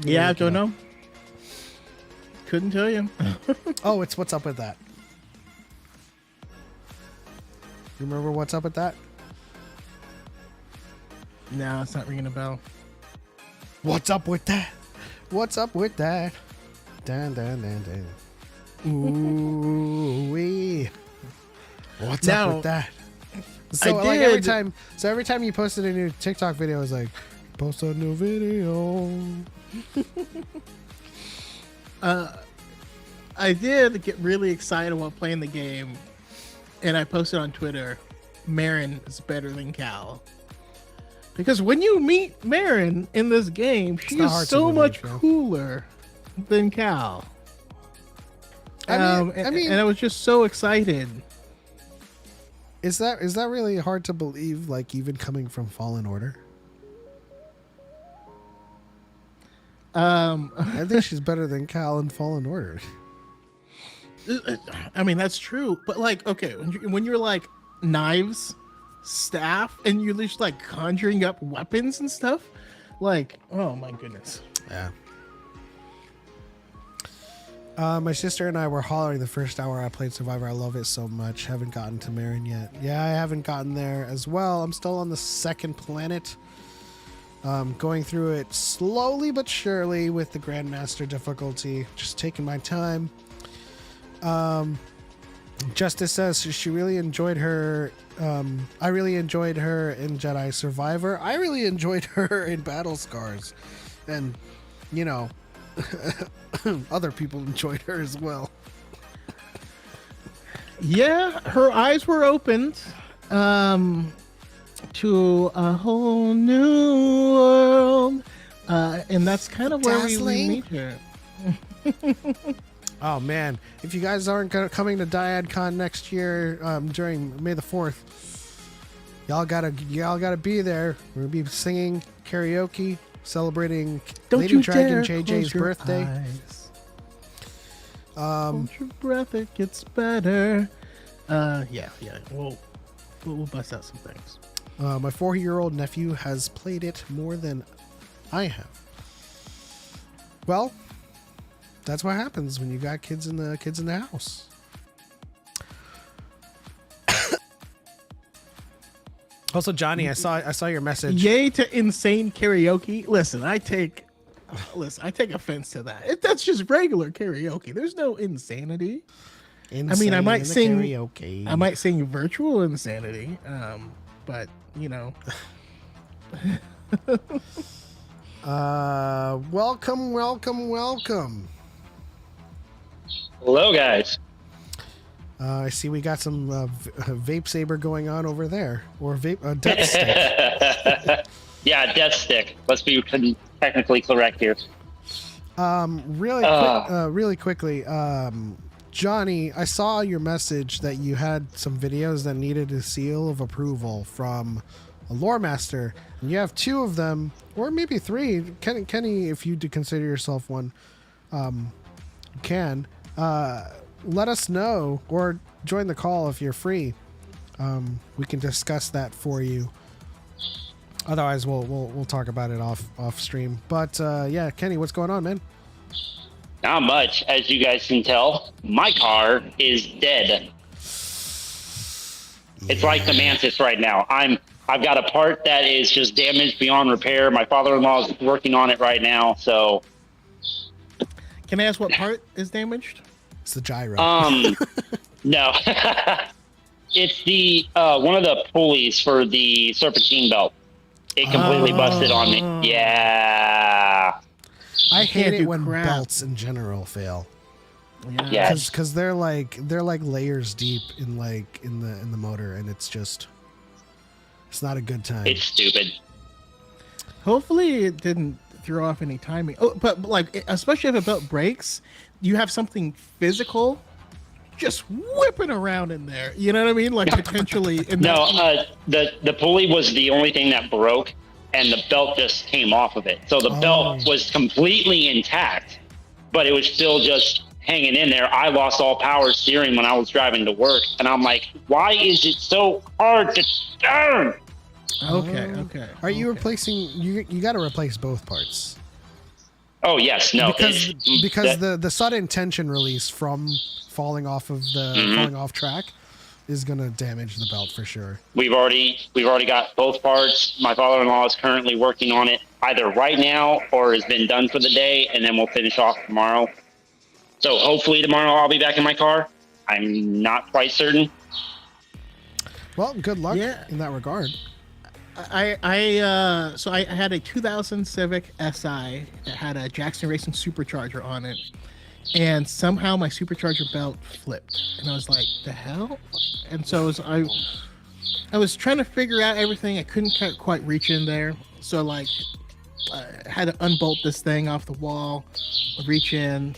Yeah, I don't know. Couldn't tell you. Oh, it's What's Up With That. You remember What's Up With That? No, it's not ringing a bell. What's up with that? What's up with that? Dan, dan, dan, dan. Ooh wee. What's up with that? So like every time you posted a new TikTok video, it was like, post a new video. I did get really excited while playing the game, and I posted on Twitter, Marin is better than Cal. Because when you meet Marin in this game, she is so much cooler than Cal. And I was just so excited. Is that really hard to believe, like even coming from Fallen Order? I think she's better than Cal in Fallen Order. I mean, that's true. But like, okay, when you're like knives, staff, and you're just like conjuring up weapons and stuff, like, oh my goodness. Yeah. My sister and I were hollering the first hour I played Survivor. I love it so much. Haven't gotten to Marin yet. Yeah, I haven't gotten there as well. I'm still on the second planet. Going through it slowly but surely with the Grandmaster difficulty. Just taking my time. Justice says she really enjoyed her. I really enjoyed her in Jedi Survivor. I really enjoyed her in Battle Scars. And, you know, other people enjoyed her as well. Yeah, her eyes were opened to a whole new world. And that's kind of where we meet her. Oh man, if you guys aren't coming to Dyad Con next year during May the 4th, y'all gotta be there. We're gonna be singing karaoke, celebrating Lady Dragon JJ's birthday. Hold your breath, it gets better. Yeah, we'll bust out some things. My 4-year-old nephew has played it more than I have. Well, that's what happens when you got kids in the house. Also, Johnny, I saw your message. Yay to insane karaoke. Listen, I take offense to that. That's just regular karaoke. There's no insanity. I mean, I might sing karaoke. I might sing virtual insanity. But you know. Welcome. Hello, guys. I see we got some vape saber going on over there, or death stick. Yeah, death stick. Let's be technically correct here. Really quickly, Johnny, I saw your message that you had some videos that needed a seal of approval from a lore master, and you have 2 of them, or maybe 3. Kenny, if you do consider yourself one, you can. Let us know or join the call if you're free. We can discuss that for you. Otherwise, we'll talk about it off stream. But yeah, Kenny, what's going on, man? Not much, as you guys can tell. My car is dead. It's like the Mantis right now. I've got a part that is just damaged beyond repair. My father-in-law is working on it right now, so Can I ask what part is damaged? It's the gyro. No. It's the one of the pulleys for the serpentine belt. It completely busted on me. Yeah. I hate can't it do when crap. belts in general fail. Yeah. Yes. Because they're like layers deep in the motor, and it's not a good time. It's stupid. Hopefully it didn't throw off any timing. Oh, but like, especially if a belt breaks, you have something physical just whipping around in there. You know what I mean? Like potentially. No, the pulley was the only thing that broke, and the belt just came off of it. So the belt was completely intact, but it was still just hanging in there. I lost all power steering when I was driving to work, and I'm like, why is it so hard to turn? Okay. Are you replacing? You got to replace both parts. Oh yes, no. Because the sudden tension release from falling off track is gonna damage the belt for sure. We've already got both parts. My father-in-law is currently working on it either right now or has been done for the day, and then we'll finish off tomorrow. So hopefully tomorrow I'll be back in my car. I'm not quite certain. Well, good luck in that regard. So I had a 2000 Civic SI that had a Jackson Racing supercharger on it, and somehow my supercharger belt flipped, and I was like, the hell? And so I was trying to figure out everything. I couldn't quite reach in there, so like I had to unbolt this thing off the wall, reach in,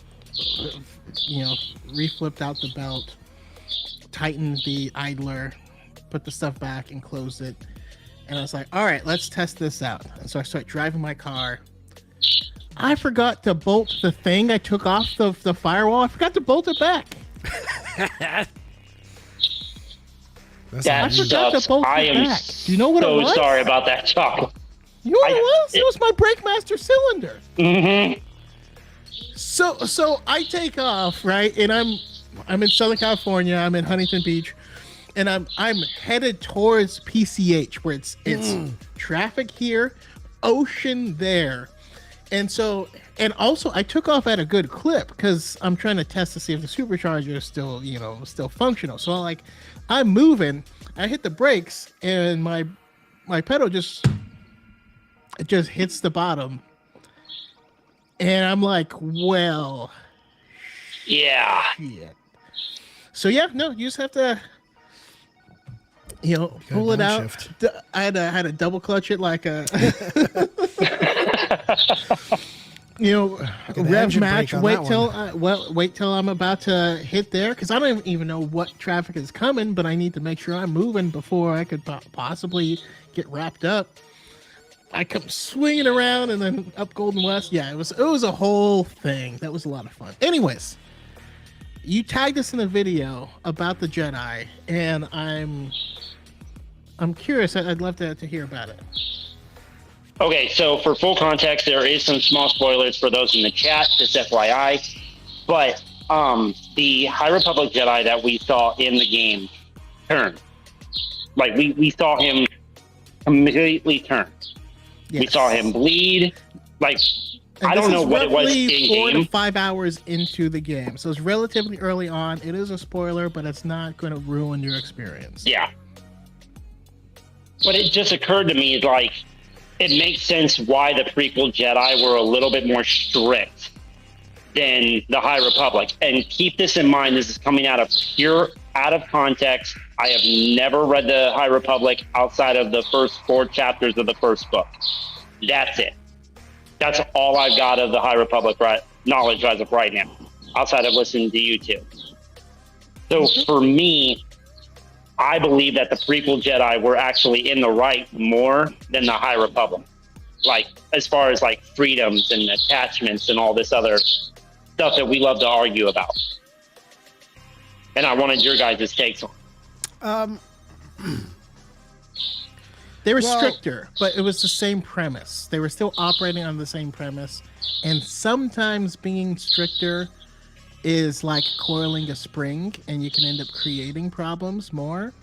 reflipped out the belt, tightened the idler, put the stuff back, and closed it. And I was like, all right, let's test this out. And so I start driving my car. I forgot to bolt the thing I took off the firewall. I forgot to bolt it back. That I forgot sucks. to bolt I it am back. Do you know what it was? so sorry about that, Choco. You know what it was? It was my brake master cylinder. Mm-hmm. So I take off, right? And I'm in Southern California. I'm in Huntington Beach. And I'm headed towards PCH, where it's traffic here, ocean there. And also I took off at a good clip because I'm trying to test to see if the supercharger is still functional. So I'm moving, I hit the brakes, and my pedal just hits the bottom. And I'm like, well, Yeah. shit. So yeah, no, you just have to pull it out. downshift. I had to double clutch it like a rev engine match. brake on that Wait till I'm about to hit there, because I don't even know what traffic is coming, but I need to make sure I'm moving before I could possibly get wrapped up. I come swinging around and then up Golden West. Yeah, it was a whole thing. That was a lot of fun. Anyways, you tagged us in a video about the Jedi, and I'm curious. I'd love to hear about it. Okay, so for full context, there is some small spoilers for those in the chat, just FYI. But the High Republic Jedi that we saw in the game turned. Like, we saw him completely turn. Yes. We saw him bleed. Like, And I don't know what it was in roughly 4 game. to 5 hours into the game, so it's relatively early on. It is a spoiler, but it's not going to ruin your experience. Yeah. But it just occurred to me, like, it makes sense why the prequel Jedi were a little bit more strict than the High Republic. And keep this in mind, this is coming out of context. I have never read the High Republic outside of the first 4 chapters of the first book. That's it. That's all I've got of the High Republic knowledge as of right now, outside of listening to you two. So for me, I believe that the prequel Jedi were actually in the right more than the High Republic. Like, as far as like freedoms and attachments and all this other stuff that we love to argue about. And I wanted your guys' takes on. They were stricter, but it was the same premise. They were still operating on the same premise, and sometimes being stricter is like coiling a spring, and you can end up creating problems more.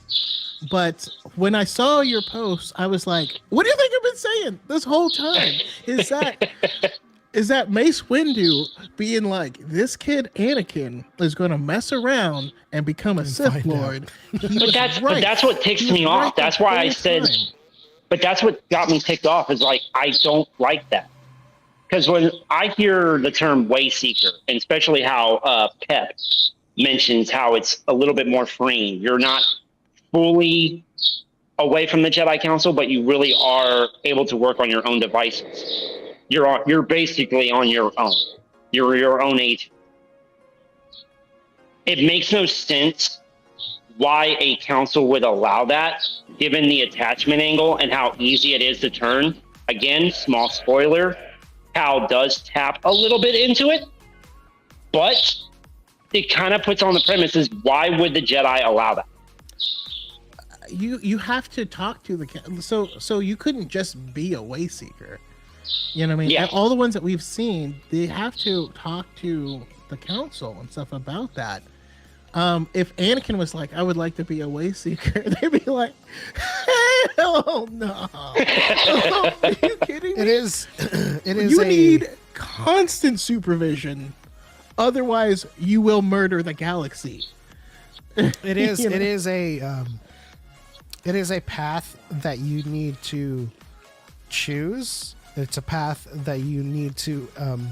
But when I saw your post, I was like, what do you think I've been saying this whole time? Is that is that Mace Windu being like, this kid Anakin is going to mess around and become a Sith find out. Lord. But that's what ticks me off. That's why I said. But that's what got me ticked off. Is like I don't like that because when I hear the term way seeker, and especially how Pep mentions how it's a little bit more freeing. You're not fully away from the Jedi Council, but you really are able to work on your own devices. You're basically on your own. You're your own agent. It makes no sense why a council would allow that, given the attachment angle and how easy it is to turn. Again, small spoiler, Cal does tap a little bit into it, but it kind of puts on the premises, why would the Jedi allow that? You have to talk to the so you couldn't just be a way seeker. You know what I mean? Yeah. All the ones that we've seen, they have to talk to the council and stuff about that. If Anakin was like, I would like to be a way seeker, they'd be like, hell no. Are you kidding me? It is You need constant supervision. Otherwise, you will murder the galaxy. It is. You know? It is a path that you need to choose. It's a path that you need to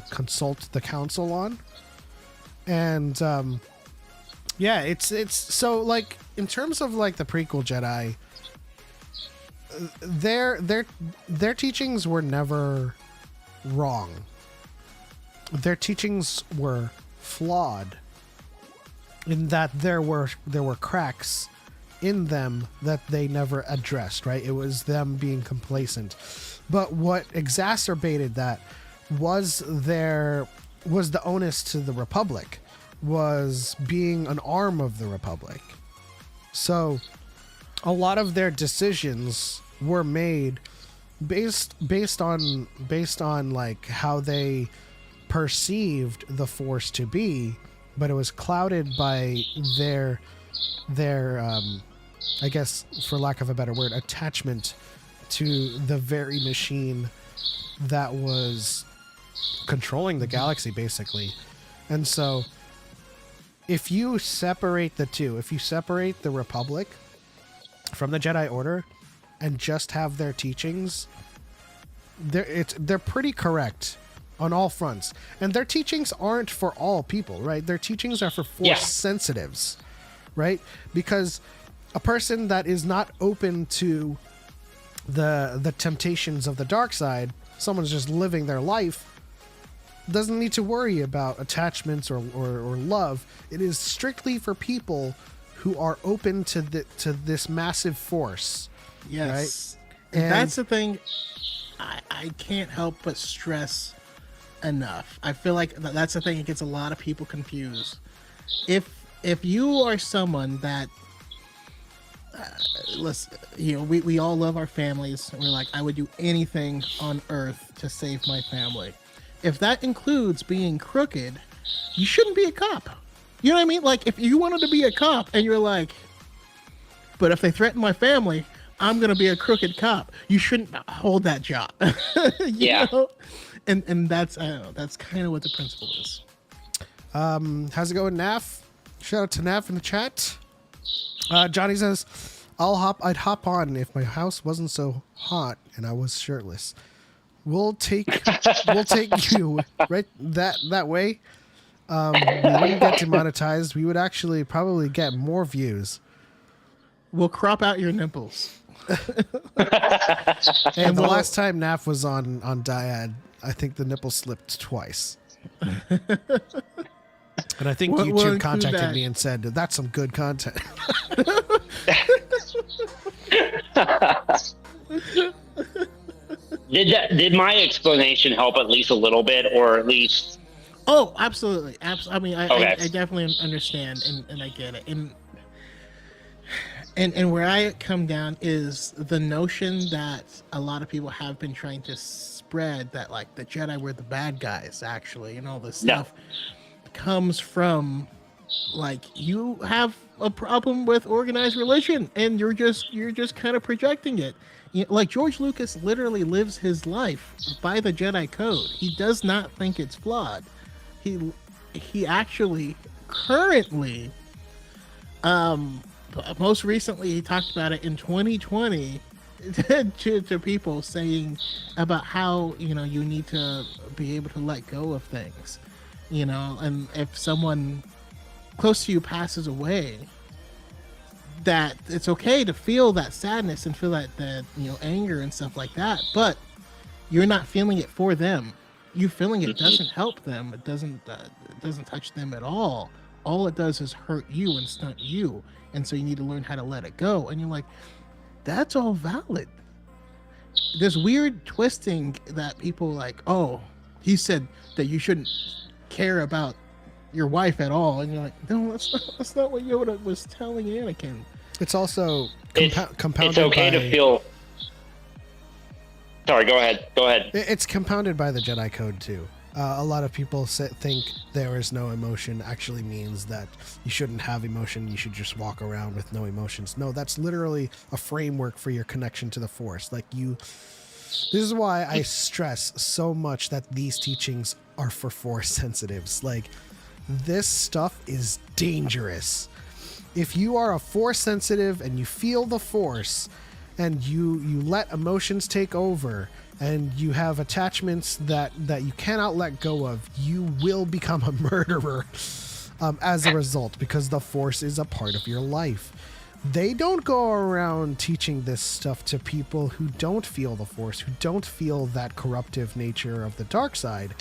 consult the council on, and yeah, it's so like in terms of like the prequel Jedi, their teachings were never wrong. Their teachings were flawed in that there were cracks in them that they never addressed, right? It was them being complacent. But what exacerbated that was the onus to the Republic, was being an arm of the Republic. So a lot of their decisions were made based on like how they perceived the Force to be, but it was clouded by their I guess, for lack of a better word, attachment to the very machine that was controlling the galaxy, basically. And so if you separate the two, if you separate the Republic from the Jedi Order and just have their teachings, they're pretty correct on all fronts. And their teachings aren't for all people, right? Their teachings are for Force sensitives, right? Because a person that is not open to the temptations of the dark side, someone's just living their life, doesn't need to worry about attachments or love. It is strictly for people who are open to this massive force. Yes. Right? And that's the thing I can't help but stress enough. I feel like that's the thing that gets a lot of people confused. If you are someone that we all love our families, and we're like, I would do anything on earth to save my family. If that includes being crooked, you shouldn't be a cop. You know what I mean? Like, if you wanted to be a cop and you're like, but if they threaten my family, I'm going to be a crooked cop, you shouldn't hold that job. You know? And that's, I don't know, that's kind of what the principle is. How's it going, Naf? Shout out to Naf in the chat. Johnny says, I'd hop on if my house wasn't so hot and I was shirtless. We'll take you right that way. We wouldn't get demonetized. We would actually probably get more views. We'll crop out your nipples. And the last time Naf was on Dyad, I think the nipple slipped twice. And I think YouTube contacted me and said, that's some good content. Did my explanation help at least a little bit, or at least? Oh, absolutely. I mean, Okay. I definitely understand and I get it. And where I come down is the notion that a lot of people have been trying to spread that, like, the Jedi were the bad guys, actually, and all this stuff comes from like you have a problem with organized religion, and you're just kind of projecting it. Like George Lucas literally lives his life by the Jedi Code. He does not think it's flawed. He actually currently, most recently he talked about it in 2020 to people, saying about how you need to be able to let go of things, and if someone close to you passes away, that it's okay to feel that sadness and feel that anger and stuff like that, but you're not feeling it for them. You feeling it doesn't help them. It doesn't touch them at all. All it does is hurt you and stunt you, and so you need to learn how to let it go. And you're like, that's all valid. This weird twisting that people like, oh, he said that you shouldn't care about your wife at all, and you're like, no, that's not what Yoda was telling Anakin. It's also compounded. It's okay to feel. Sorry, go ahead. It's compounded by the Jedi Code too. A lot of people think there is no emotion actually means that you shouldn't have emotion. You should just walk around with no emotions. No, that's literally a framework for your connection to the Force. This is why I stress so much that these teachings are for Force sensitives. Like, this stuff is dangerous. If you are a Force sensitive and you feel the Force and you let emotions take over and you have attachments that you cannot let go of, you will become a murderer as a result, because the Force is a part of your life. They don't go around teaching this stuff to people who don't feel the Force, who don't feel that corruptive nature of the dark side.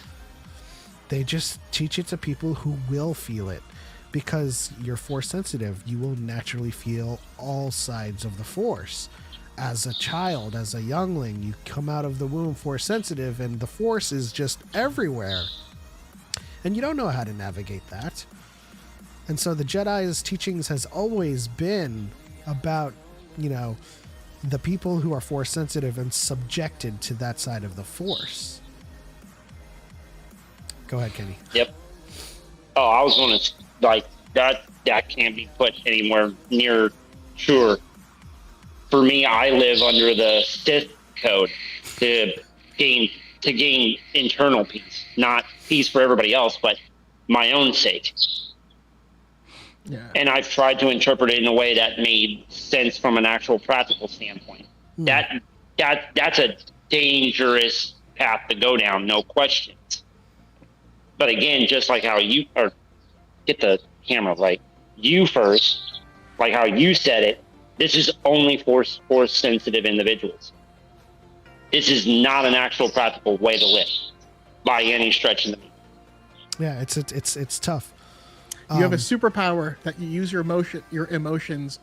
They just teach it to people who will feel it. Because you're Force sensitive, you will naturally feel all sides of the Force. As a child, as a youngling, you come out of the womb Force sensitive, and the Force is just everywhere. And you don't know how to navigate that. And so the Jedi's teachings has always been about, the people who are Force sensitive and subjected to that side of the Force. Go ahead, Kenny. Yep. Oh, I was going to, like, that can't be put anywhere near sure. For me, I live under the Sith code to gain internal peace, not peace for everybody else, but my own sake. Yeah. And I've tried to interpret it in a way that made sense from an actual practical standpoint. That's a dangerous path to go down, no questions. But again, just like how you get the camera right, you first, like how you said it. This is only for Force sensitive individuals. This is not an actual practical way to live by any stretch of the meaning. Yeah, it's tough. You have a superpower that you use your emotions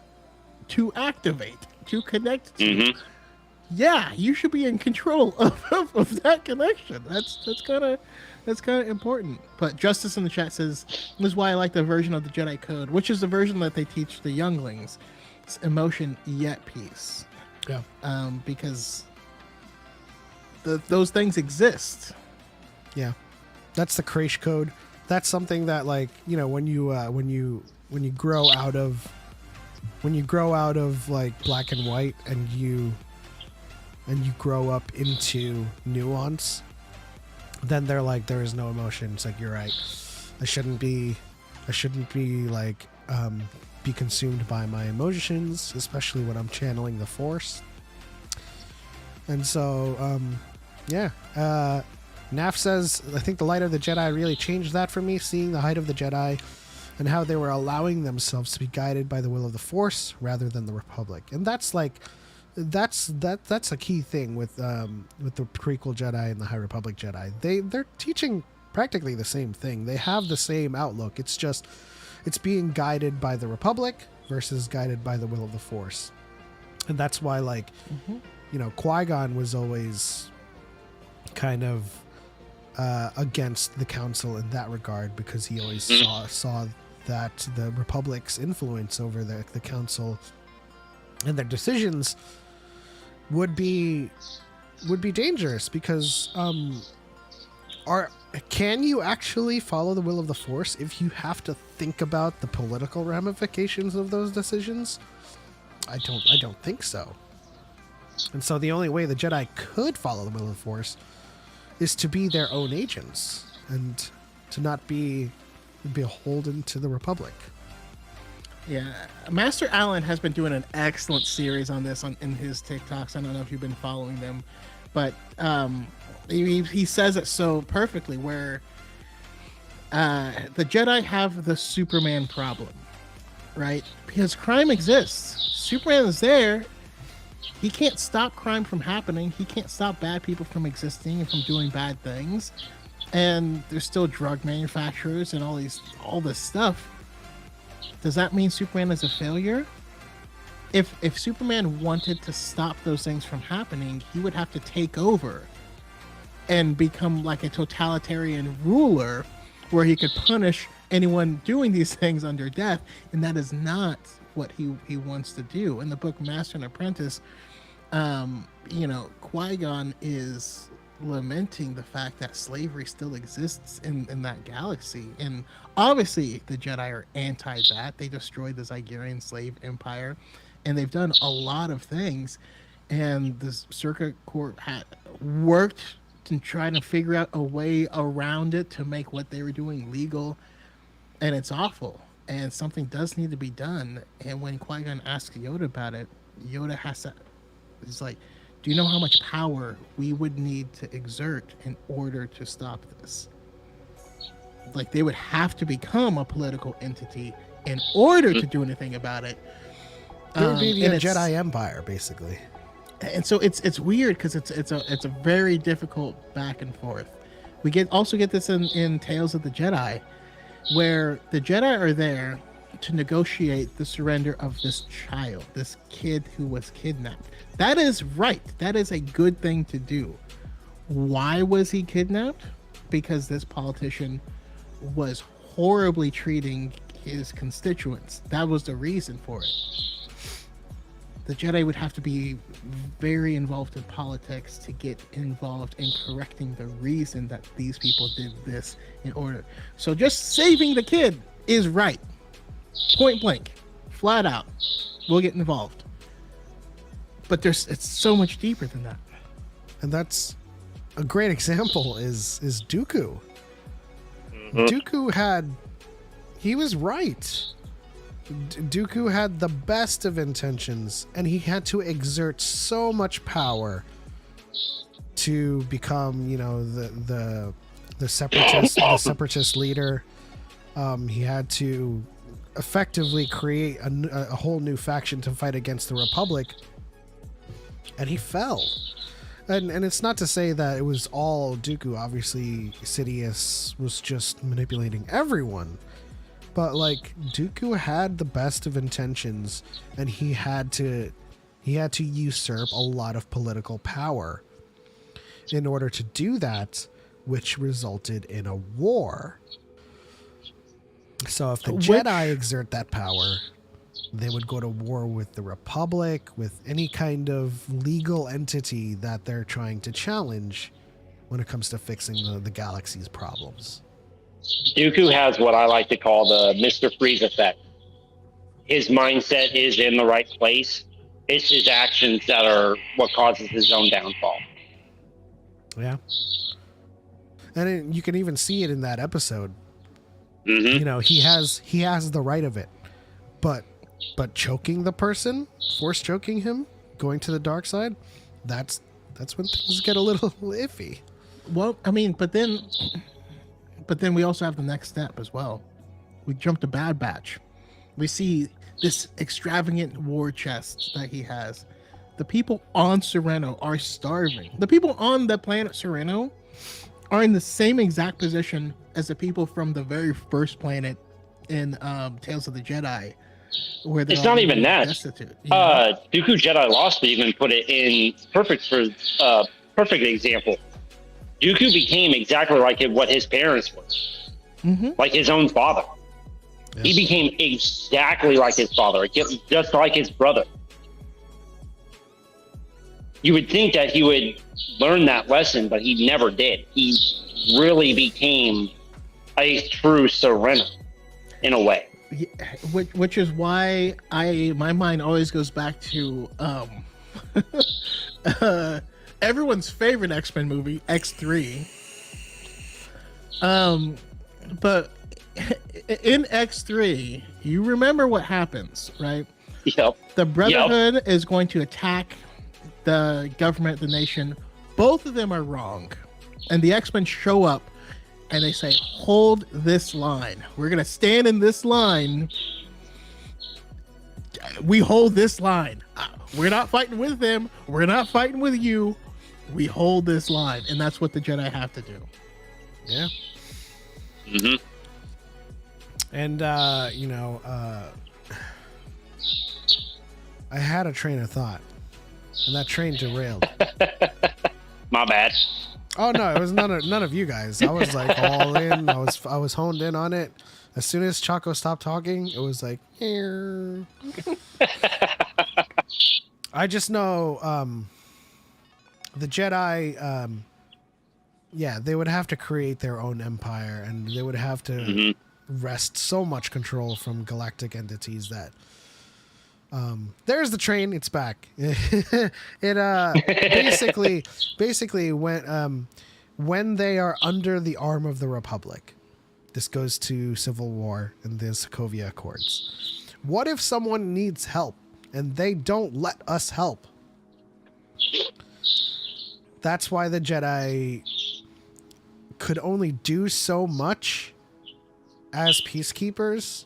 to activate, to connect to. Mm-hmm. Yeah, you should be in control of that connection. That's kind of important. But Justice in the chat says, this is why I like the version of the Jedi Code, which is the version that they teach the younglings. It's emotion yet peace. Yeah. Because those things exist. Yeah. That's the Crash Code. That's something that, like, when you grow out of like black and white and you grow up into nuance, then they're like, there is no emotion. It's like, you're right. I shouldn't be like be consumed by my emotions, especially when I'm channeling the Force. And so Naf says, I think the light of the Jedi really changed that for me, seeing the height of the Jedi and how they were allowing themselves to be guided by the will of the Force rather than the Republic. And that's like, that's a key thing with the prequel Jedi and the High Republic Jedi. They're teaching practically the same thing. They have the same outlook. It's just, it's being guided by the Republic versus guided by the will of the Force. And that's why, like, Qui-Gon was always kind of against the Council in that regard, because he always saw that the Republic's influence over the Council and their decisions would be dangerous, because can you actually follow the will of the Force if you have to think about the political ramifications of those decisions? I don't think so. And so the only way the Jedi could follow the will of the Force is to be their own agents and to not be beholden to the Republic. Yeah, Master Allen has been doing an excellent series on this in his TikToks. I don't know if you've been following them, but he says it so perfectly where the Jedi have the Superman problem, right? Because crime exists. Superman is there. He can't stop crime from happening. He can't stop bad people from existing and from doing bad things. And there's still drug manufacturers and all this stuff. Does that mean Superman is a failure? If Superman wanted to stop those things from happening, he would have to take over and become like a totalitarian ruler where he could punish anyone doing these things under death, and that is not what he wants to do. In the book Master and Apprentice, Qui-Gon is lamenting the fact that slavery still exists in that galaxy, and obviously the Jedi are anti that. They destroyed the Zygerian slave empire, and they've done a lot of things, and the Circuit Court had worked to try to figure out a way around it to make what they were doing legal, and it's awful, and something does need to be done. And when Qui-Gon asks Yoda about it, Yoda is like, do you know how much power we would need to exert in order to stop this? Like, they would have to become a political entity in order to do anything about it. It would be the Jedi Empire, basically. And so it's weird because it's a very difficult back and forth. We also get this in Tales of the Jedi, where the Jedi are there to negotiate the surrender of this child, this kid who was kidnapped. That is right. That is a good thing to do. Why was he kidnapped? Because this politician was horribly treating his constituents. That was the reason for it. The Jedi would have to be very involved in politics to get involved in correcting the reason that these people did this in order. So just saving the kid is right. Point blank, flat out, we'll get involved. But it's so much deeper than that. And that's a great example is Dooku. Dooku he was right. Dooku had the best of intentions, and he had to exert so much power to become, the separatist leader. He had to effectively create a whole new faction to fight against the Republic, and he fell. And it's not to say that it was all Dooku. Obviously, Sidious was just manipulating everyone. But like, Dooku had the best of intentions, and he had to usurp a lot of political power in order to do that, which resulted in a war. So if the Jedi exert that power, they would go to war with the Republic, with any kind of legal entity that they're trying to challenge when it comes to fixing the galaxy's problems. Dooku has what I like to call the Mr. Freeze effect. His mindset is in the right place. It's his actions that are what causes his own downfall. Yeah. And you can even see it in that episode. Mm-hmm. He has the right of it. But choking the person, force choking him, going to the dark side, that's when things get a little iffy. Well, I mean, but then we also have the next step as well. We jump to Bad Batch. We see this extravagant war chest that he has. The people on Sereno are starving. The people on the planet Sereno are in the same exact position as the people from the very first planet in Tales of the Jedi, where it's not even that. Dooku Jedi Lost even put it in perfect example. Dooku became exactly like what his parents were, like his own father. Yes. He became exactly like his father, just like his brother. You would think that he would learn that lesson, but he never did. He really became a true Sereno. in a way. Yeah, which is why my mind always goes back to everyone's favorite X-Men movie, X3. But in X3, you remember what happens, right? Yep. The Brotherhood is going to attack the government, the nation. Both of them are wrong. And the X-Men show up and they say, hold this line. We're going to stand in this line. We hold this line. We're not fighting with them. We're not fighting with you. We hold this line. And that's what the Jedi have to do. Yeah. Mm-hmm. And, I had a train of thought, and that train derailed. My bad. Oh no, it was none of you guys. I was like all in. I was honed in on it. As soon as Choco stopped talking, it was like, I just know the Jedi. They would have to create their own empire, and they would have to wrest so much control from galactic entities that. There's the train. It's back. It basically when they are under the arm of the Republic, this goes to Civil War and the Sokovia Accords. What if someone needs help and they don't let us help? That's why the Jedi could only do so much as peacekeepers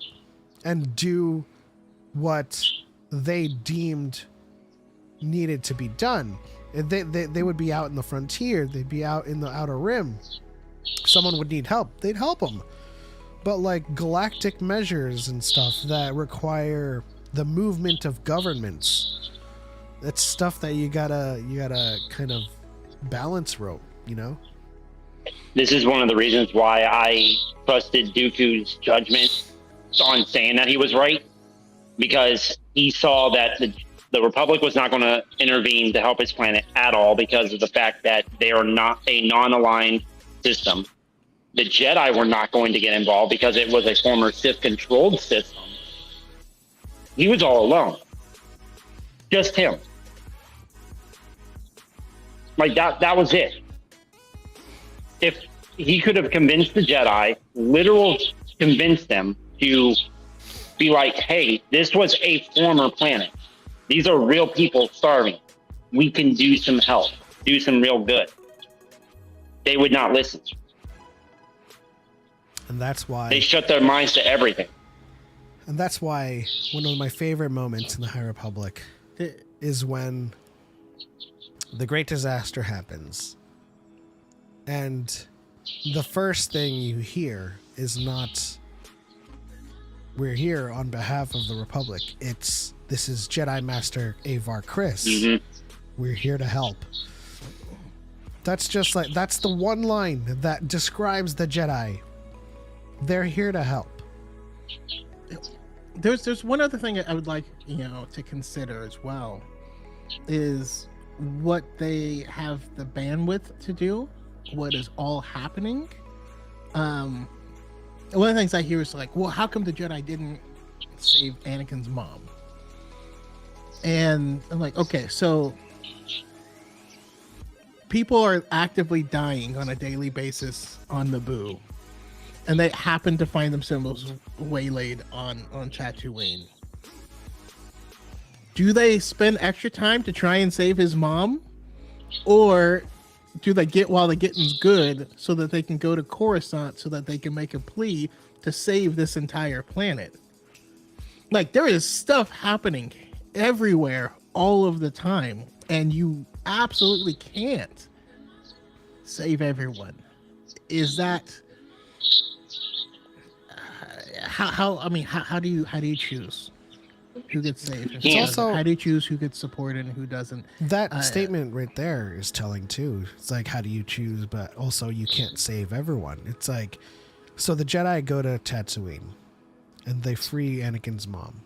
and do what they deemed needed to be done. They would be out in the frontier. They'd be out in the Outer Rim. Someone would need help. They'd help them. But like galactic measures and stuff that require the movement of governments, that's stuff that you gotta kind of balance rope, you know? This is one of the reasons why I trusted Dooku's judgment on saying that he was right, because he saw that the Republic was not going to intervene to help his planet at all because of the fact that they are not a non-aligned system. The Jedi were not going to get involved because it was a former Sith-controlled system. He was all alone. Just him. Like, that was it. If he could have convinced the Jedi, convinced them to be like, hey, this was a former planet. These are real people starving. We can do some help, do some real good. They would not listen. And that's why they shut their minds to everything. And that's why one of my favorite moments in the High Republic is when the Great Disaster happens. And the first thing you hear is not, we're here on behalf of the Republic. This is Jedi Master Avar Kriss. Mm-hmm. We're here to help. That's just like, that's the one line that describes the Jedi. They're here to help. There's one other thing I would like, to consider as well, is what they have the bandwidth to do, what is all happening. One of the things I hear is like, well, how come the Jedi didn't save Anakin's mom? And I'm like, okay, so people are actively dying on a daily basis on Naboo, and they happen to find themselves waylaid on Tatooine. Do they spend extra time to try and save his mom, or do they get while the getting's good so that they can go to Coruscant so that they can make a plea to save this entire planet? Like, there is stuff happening everywhere all of the time, and you absolutely can't save everyone. Is that how do you choose who gets saved? It's also, how do you choose who gets supported and who doesn't? That statement right there is telling too. It's like, how do you choose? But also, you can't save everyone. It's like, so the Jedi go to Tatooine and they free Anakin's mom.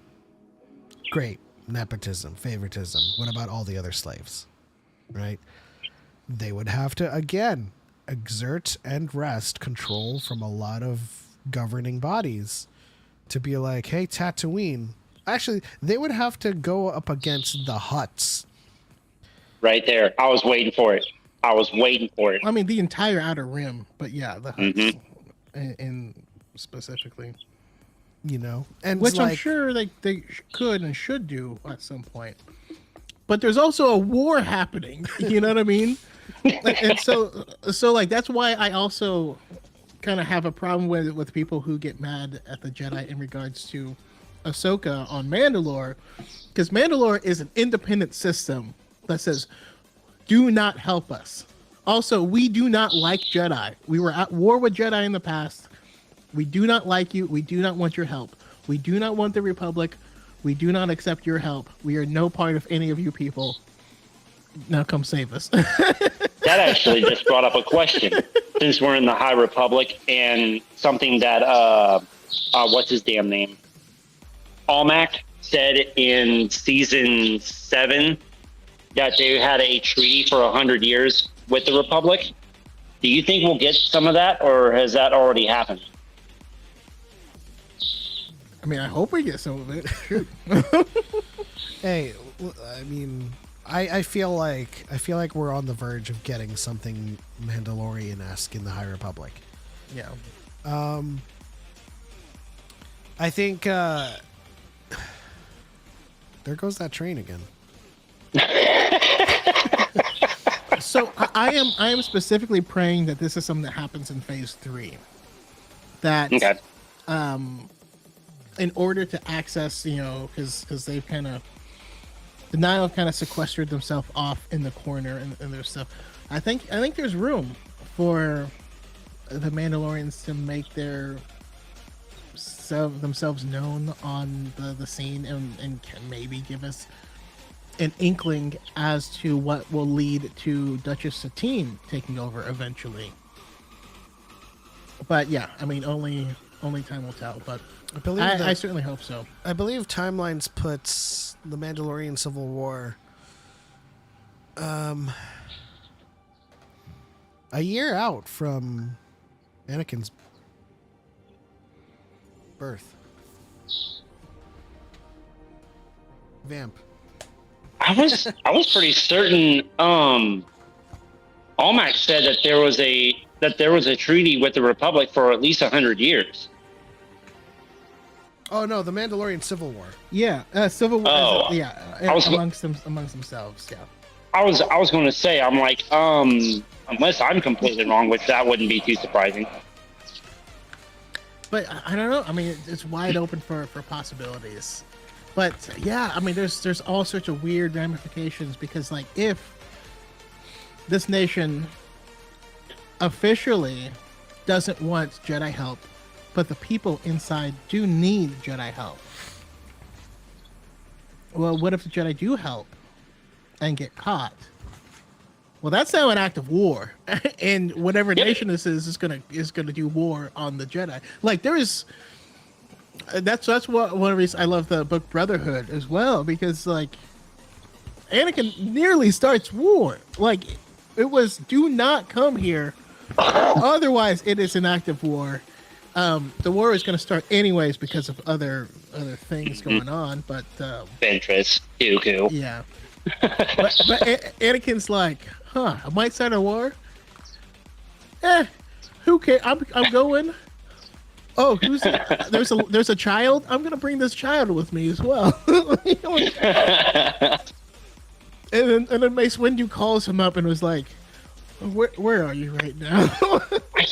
Great. Nepotism, favoritism. What about all the other slaves? Right? They would have to, again, exert and wrest control from a lot of governing bodies to be like, hey, Tatooine. Actually, they would have to go up against the Hutts. Right there. I was waiting for it. I mean, the entire Outer Rim, but yeah, the Hutts in specifically. You know, and Which like, I'm sure they could and should do at some point. But there's also a war happening. You know what I mean? And so like that's why I also kind of have a problem with people who get mad at the Jedi in regards to Ahsoka on Mandalore, because Mandalore is an independent system that says, "Do not help us." Also, we do not like Jedi. We were at war with Jedi in the past. We do not like you. We do not want your help. We do not want the Republic. We do not accept your help. We are no part of any of you people. Now come save us. That actually just brought up a question. Since we're in the High Republic, and something that what's his damn name? Almac said in season 7 that they had a treaty for 100 years with the Republic. Do you think we'll get some of that, or has that already happened? I mean, I hope we get some of it. hey, I mean, I feel like we're on the verge of getting something Mandalorian-esque in the High Republic. Yeah. I think there goes that train again. So I am specifically praying that this is something that happens in Phase 3. That Okay. In order to access, because they've kind of, the Nile kind of sequestered themselves off in the corner and their stuff. I think there's room for the Mandalorians to make themselves known on the scene and can maybe give us an inkling as to what will lead to Duchess Satine taking over eventually. But yeah, I mean, only time will tell. But I believe I certainly hope so. I believe Timelines puts the Mandalorian Civil War a year out from Anakin's birth. Vamp. I was pretty certain. Almac said that there was a treaty with the Republic for at least 100 years. Oh no, the Mandalorian Civil War. Yeah, Civil War. Oh. Amongst themselves. Yeah. I was going to say, I'm like, unless I'm completely wrong, which that wouldn't be too surprising. But I don't know. I mean, it's wide open for possibilities. But yeah, I mean, there's all sorts of weird ramifications because, like, if this nation officially doesn't want Jedi help, but the people inside do need Jedi help. Well, what if the Jedi do help and get caught? Well, that's now an act of war, and whatever nation this is gonna do war on the Jedi. Like that's one of the reasons I love the book Brotherhood as well, because like Anakin nearly starts war. Like it was, do not come here, otherwise it is an act of war. The war is going to start anyways because of other things going on, but Ventress, Dooku. yeah. but Anakin's like, I might start a war. Who cares? I'm going. Oh, there's a child. I'm gonna bring this child with me as well. and then Mace Windu calls him up and was like, "Where are you right now?" I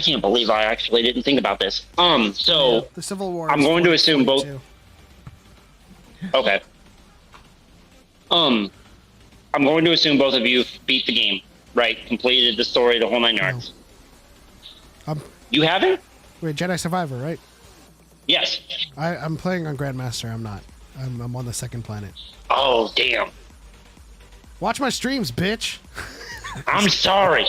can't believe I actually didn't think about this. So the Civil War. I'm going to assume both. Okay. I'm going to assume both of you beat the game, right? Completed the story, the whole 9 yards. No. You haven't? Wait, Jedi Survivor, right? Yes. I'm playing on Grandmaster. I'm not. I'm on the second planet. Oh, damn. Watch my streams, bitch. I'm sorry.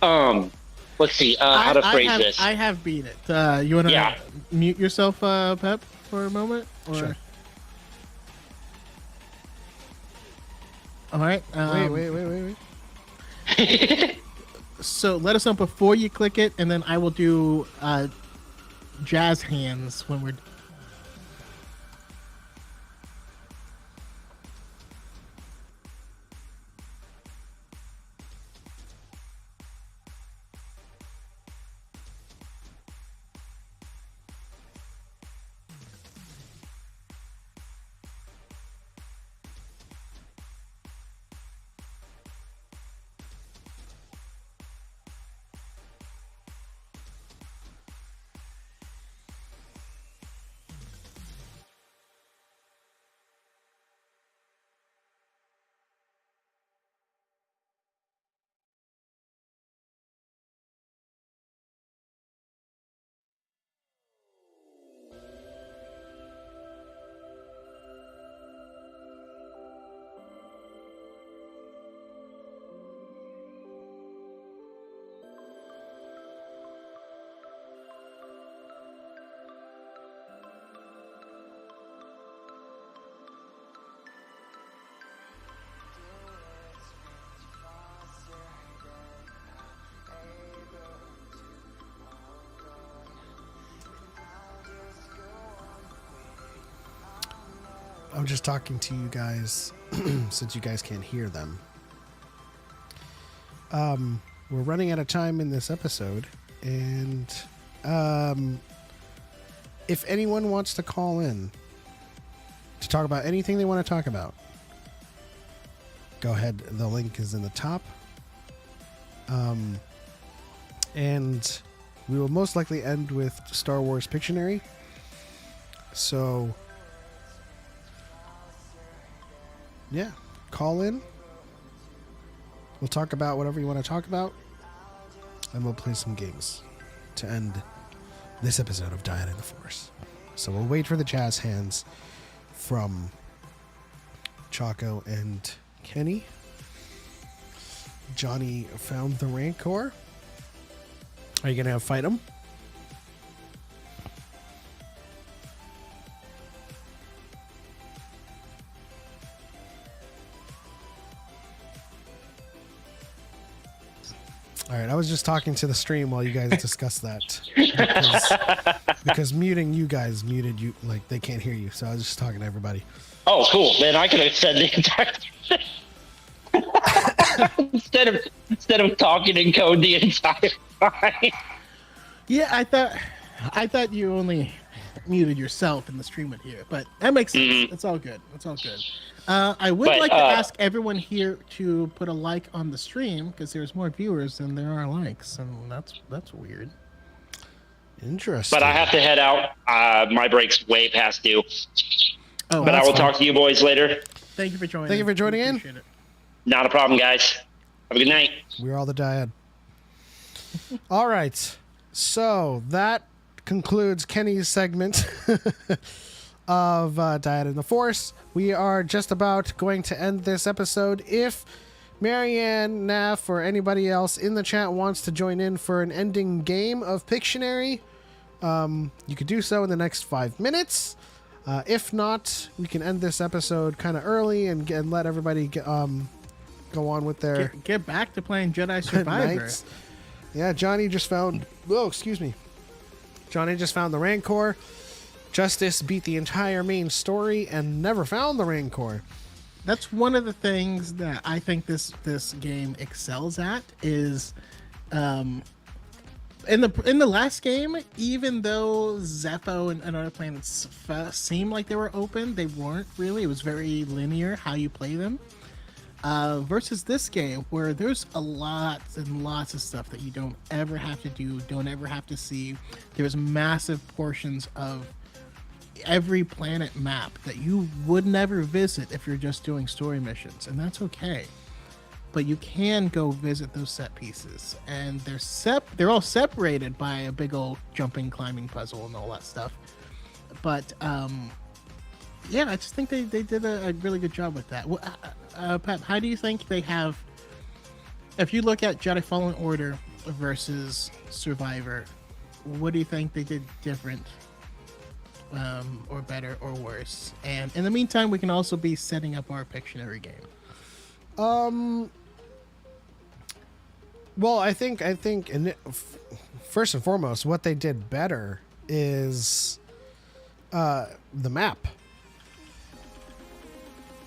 Let's see how to phrase this. I have beat it. You want to mute yourself, Pep, for a moment? Or... Sure. All right. Wait. So let us know before you click it, and then I will do jazz hands when we're I'm just talking to you guys since you guys can't hear them. We're running out of time in this episode, and if anyone wants to call in to talk about anything they want to talk about, go ahead. The link is in the top. And we will most likely end with Star Wars Pictionary. So, yeah, call in. We'll talk about whatever you want to talk about, and we'll play some games to end this episode of Dyad in the Force. So we'll wait for the jazz hands from Choco and Kenny. Johnny found the Rancor. Are you going to fight him? All right, I was just talking to the stream while you guys discussed that. Because muting you guys muted you, like they can't hear you. So I was just talking to everybody. Oh, cool. Man, I could have said the entire instead of talking in code the entire time. Yeah, I thought you only muted yourself in the stream would hear, but that makes sense. It's all good. It's all good. I would like to ask everyone here to put a like on the stream because there's more viewers than there are likes, and that's weird. Interesting. But I have to head out. My break's way past due. Oh, but I will talk to you boys later. Thank you for joining. Thank you for joining in. Appreciate it. Not a problem, guys. Have a good night. We're all the Dyad. All right. So that concludes Kenny's segment of Dyad in the Force. We are just about going to end this episode. If Marianne, Naf, or anybody else in the chat wants to join in for an ending game of Pictionary, you could do so in the next 5 minutes. If not, we can end this episode kind of early and let everybody go on with their get back to playing Jedi Survivor. nights. Yeah, Johnny just found... Oh, excuse me. Johnny just found the Rancor. Justice beat the entire main story and never found the Rancor. That's one of the things that I think this game excels at is... in the last game, even though Zepho and other planets seemed like they were open, they weren't really. It was very linear how you play them. Versus this game, where there's a lot and lots of stuff that you don't ever have to do, don't ever have to see. There's massive portions of every planet map that you would never visit if you're just doing story missions, and that's okay. But you can go visit those set pieces, and they're all separated by a big old jumping, climbing puzzle and all that stuff. But yeah, I just think they did a really good job with that. Pat, how do you think they have? If you look at Jedi Fallen Order versus Survivor, what do you think they did different, or better, or worse? And in the meantime, we can also be setting up our Pictionary game. Well, I think, first and foremost, what they did better is the map.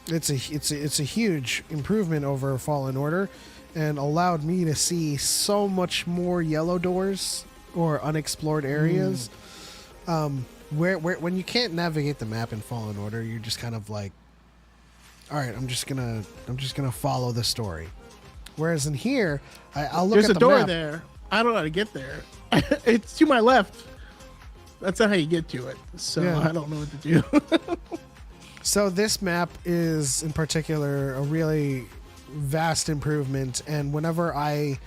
It's a huge improvement over Fallen Order, and allowed me to see so much more yellow doors or unexplored areas. Where when you can't navigate the map in Fallen Order, you're just kind of like, all right, I'm just gonna follow the story. Whereas in here, I'll look There's at the a door map. there. I don't know how to get there. It's to my left. That's not how you get to it. So Yeah. I don't know what to do. So this map is, in particular, a really vast improvement. And whenever I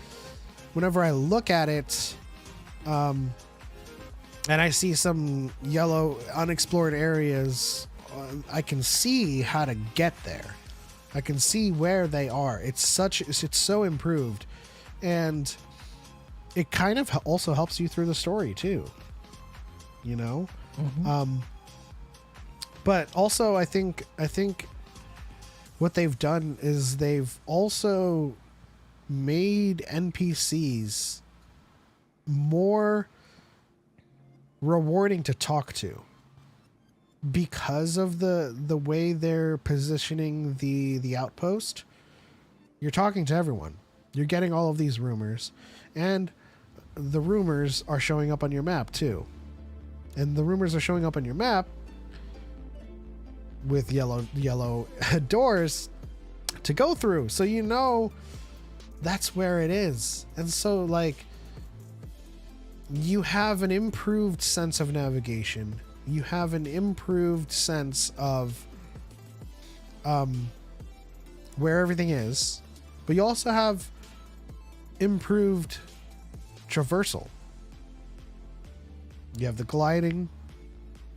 look at it, and I see some yellow unexplored areas, I can see how to get there. I can see where they are. It's so improved, and it kind of also helps you through the story too. You know, but also I think what they've done is they've also made NPCs more rewarding to talk to. because of the way they're positioning the outpost, you're talking to everyone. You're getting all of these rumors, and the rumors are showing up on your map too. And the rumors are showing up on your map with yellow doors to go through, so you know that's where it is. And so like you have an improved sense of navigation. You have an improved sense of where everything is, but you also have improved traversal. You have the gliding.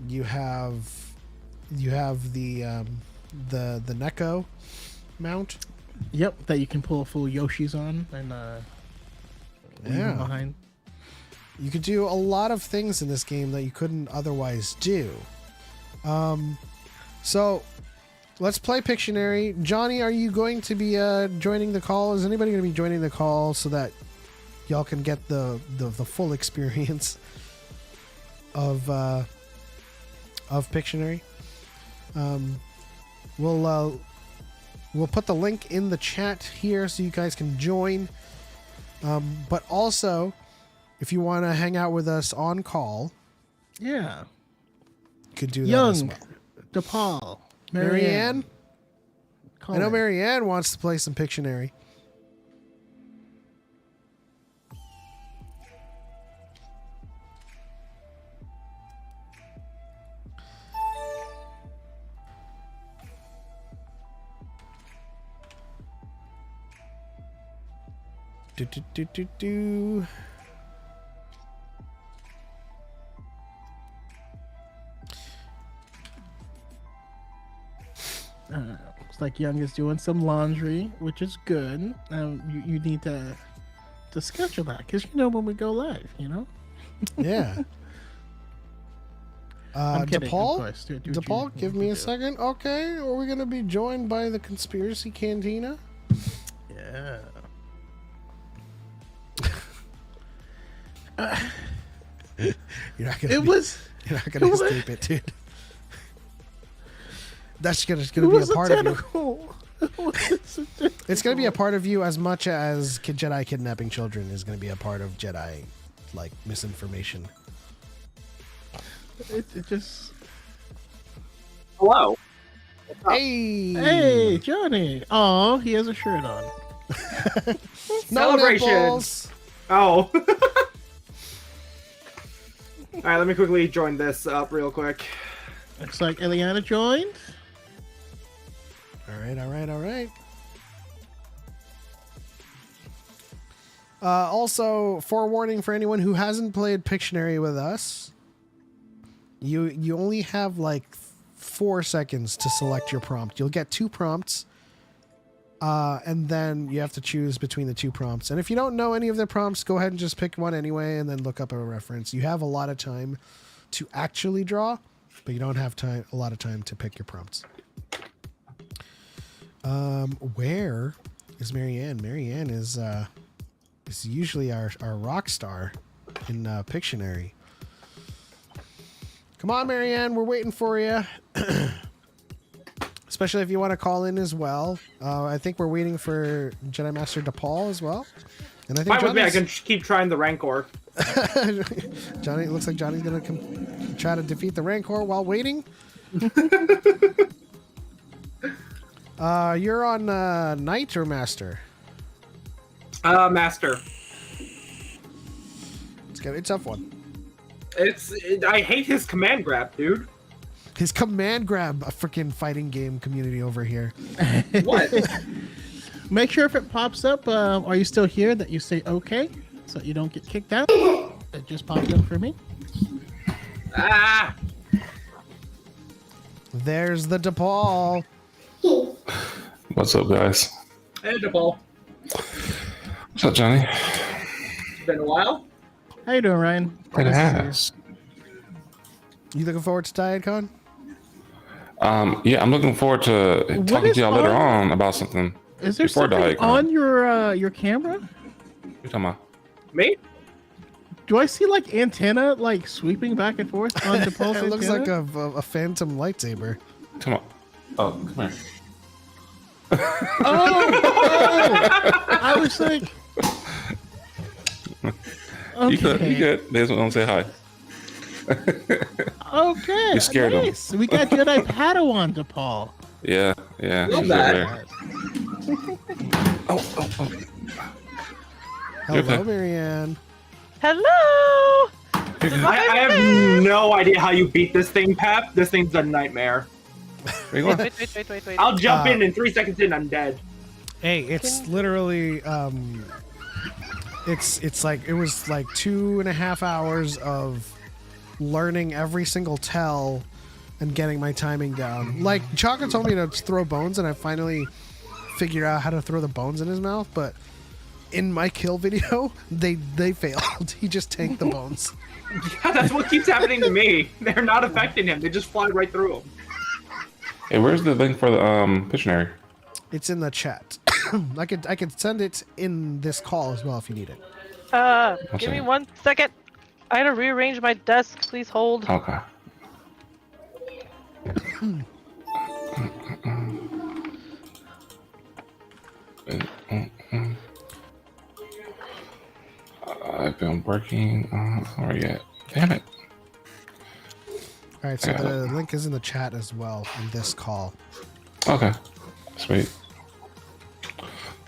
You have the Neko mount. Yep, that you can pull full Yoshis on and leave them behind. You could do a lot of things in this game that you couldn't otherwise do. So let's play Pictionary. Johnny, are you going to be joining the call? Is anybody going to be joining the call so that y'all can get the full experience of Pictionary? We'll put the link in the chat here so you guys can join. But also, if you want to hang out with us on call, Yeah. you could do that as Young, well. DePaul, Marianne? I know Colin. Marianne wants to play some Pictionary. Do. Looks like Young is doing some laundry, which is good. You need to schedule that because you know when we go live, you know. Yeah. I'm kidding, of DePaul? course. Do what DePaul, you give me a do. second. Okay, are we going to be joined by the Conspiracy Cantina? Yeah. You're not gonna. You're not gonna was- escape it, dude. That's gonna It be a was part of you. tentacle. It's gonna be a part of you as much as Jedi kidnapping children is gonna be a part of Jedi, like, misinformation. It just. Hello. Hey, Hey, Johnny. Oh, he has a shirt on. no Celebration. nipples. Oh. All right, let me quickly join this up real quick. Looks like Eliana joined. All right. Also, forewarning for anyone who hasn't played Pictionary with us, you only have like 4 seconds to select your prompt. You'll get 2 prompts, and then you have to choose between the 2 prompts. And if you don't know any of the prompts, go ahead and just pick one anyway, and then look up a reference. You have a lot of time to actually draw, but you don't have a lot of time to pick your prompts. Where is Marianne? Marianne is usually our rock star in Pictionary. Come on, Marianne, we're waiting for you. Especially if you want to call in as well. I think we're waiting for Jedi Master DePaul as well. And I think Fine with me, I Johnny's- can keep trying the Rancor. Johnny, it looks like Johnny's gonna try to defeat the Rancor while waiting. You're on Knight or Master? Master. It's gonna be a tough one. I hate his command grab, dude. His command grab, a freaking fighting game community over here. What? Make sure if it pops up, are you still here, that you say okay, so you don't get kicked out. It just popped up for me. Ah! There's the DePaul. What's up, guys? Hey, DePaul. What's up, Johnny? It's been a while. How you doing, Ryan? It has. You looking forward to DiadCon? Yeah, I'm looking forward to talking is to y'all later on- on about something. Is there Before something DiadCon. on your camera? You talking about? Me? Do I see like antenna like sweeping back and forth on the pulse? It looks like a phantom lightsaber. Come on. Oh, come here. I was like, okay. You good. They just want to say hi. Okay. You scared him. Nice. We got Jedi Padawan to Paul. Yeah. Love She's that. over there. Oh. Hello, Okay. Marianne. Hello. I have no idea how you beat this thing, Pep. This thing's a nightmare. Where you going? Wait. I'll jump in and 3 seconds in, I'm dead. Hey, it's literally it's like it was like 2.5 hours of learning every single tell and getting my timing down. Like Choco told me to throw bones, and I finally figured out how to throw the bones in his mouth, but in my kill video, they failed. He just tanked the bones. Yeah, that's what keeps happening to me. They're not affecting him. They just fly right through him. Hey, where's the link for the Pictionary? It's in the chat. I could send it in this call as well if you need it. Give me 1 second. I had to rearrange my desk. Please hold. Okay. I've been working on. Where you at? Damn it. All right, so the link is in the chat as well in this call. Okay. Sweet.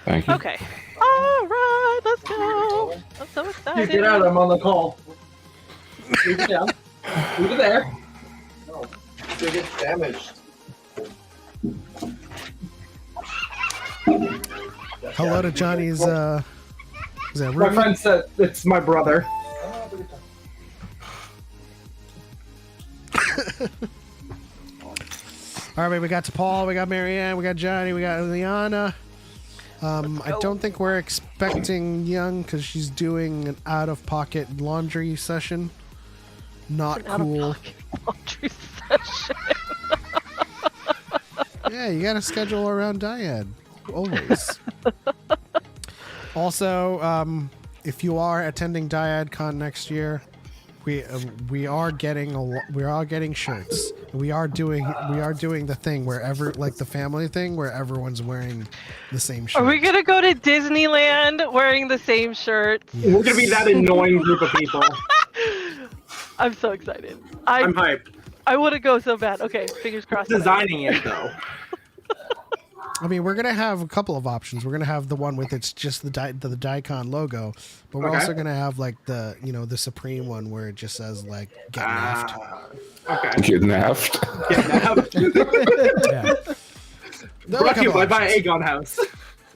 Thank you. Okay. All right, let's go. I'm so excited. Get out, I'm on the call. Move it down. Move it there. No, it gets damaged. Hello to Johnny's. Is that My Ruby? friend said it's my brother. All right, we got to Paul, we got Marianne, we got Johnny, we got Liana. I don't think we're expecting Young because she's doing an out-of-pocket laundry session. Not cool. Out-of-pocket laundry session. Yeah, you got to schedule around Dyad. Always. Also, if you are attending Dyad Con next year, we are getting shirts. We are doing the thing wherever, like the family thing where everyone's wearing the same shirt. Are we gonna go to Disneyland wearing the same shirt? Yes. We're gonna be that annoying group of people. I'm so excited. I'm hyped. I want to go so bad. Okay, fingers crossed. Designing it though. I mean, we're gonna have a couple of options. We're gonna have the one with it's just the Daikon logo, but we're also gonna have like the the Supreme one where it just says like "Get naffed." Okay. Get naffed. Yeah. There are a Brought to you couple by options. Aegon House.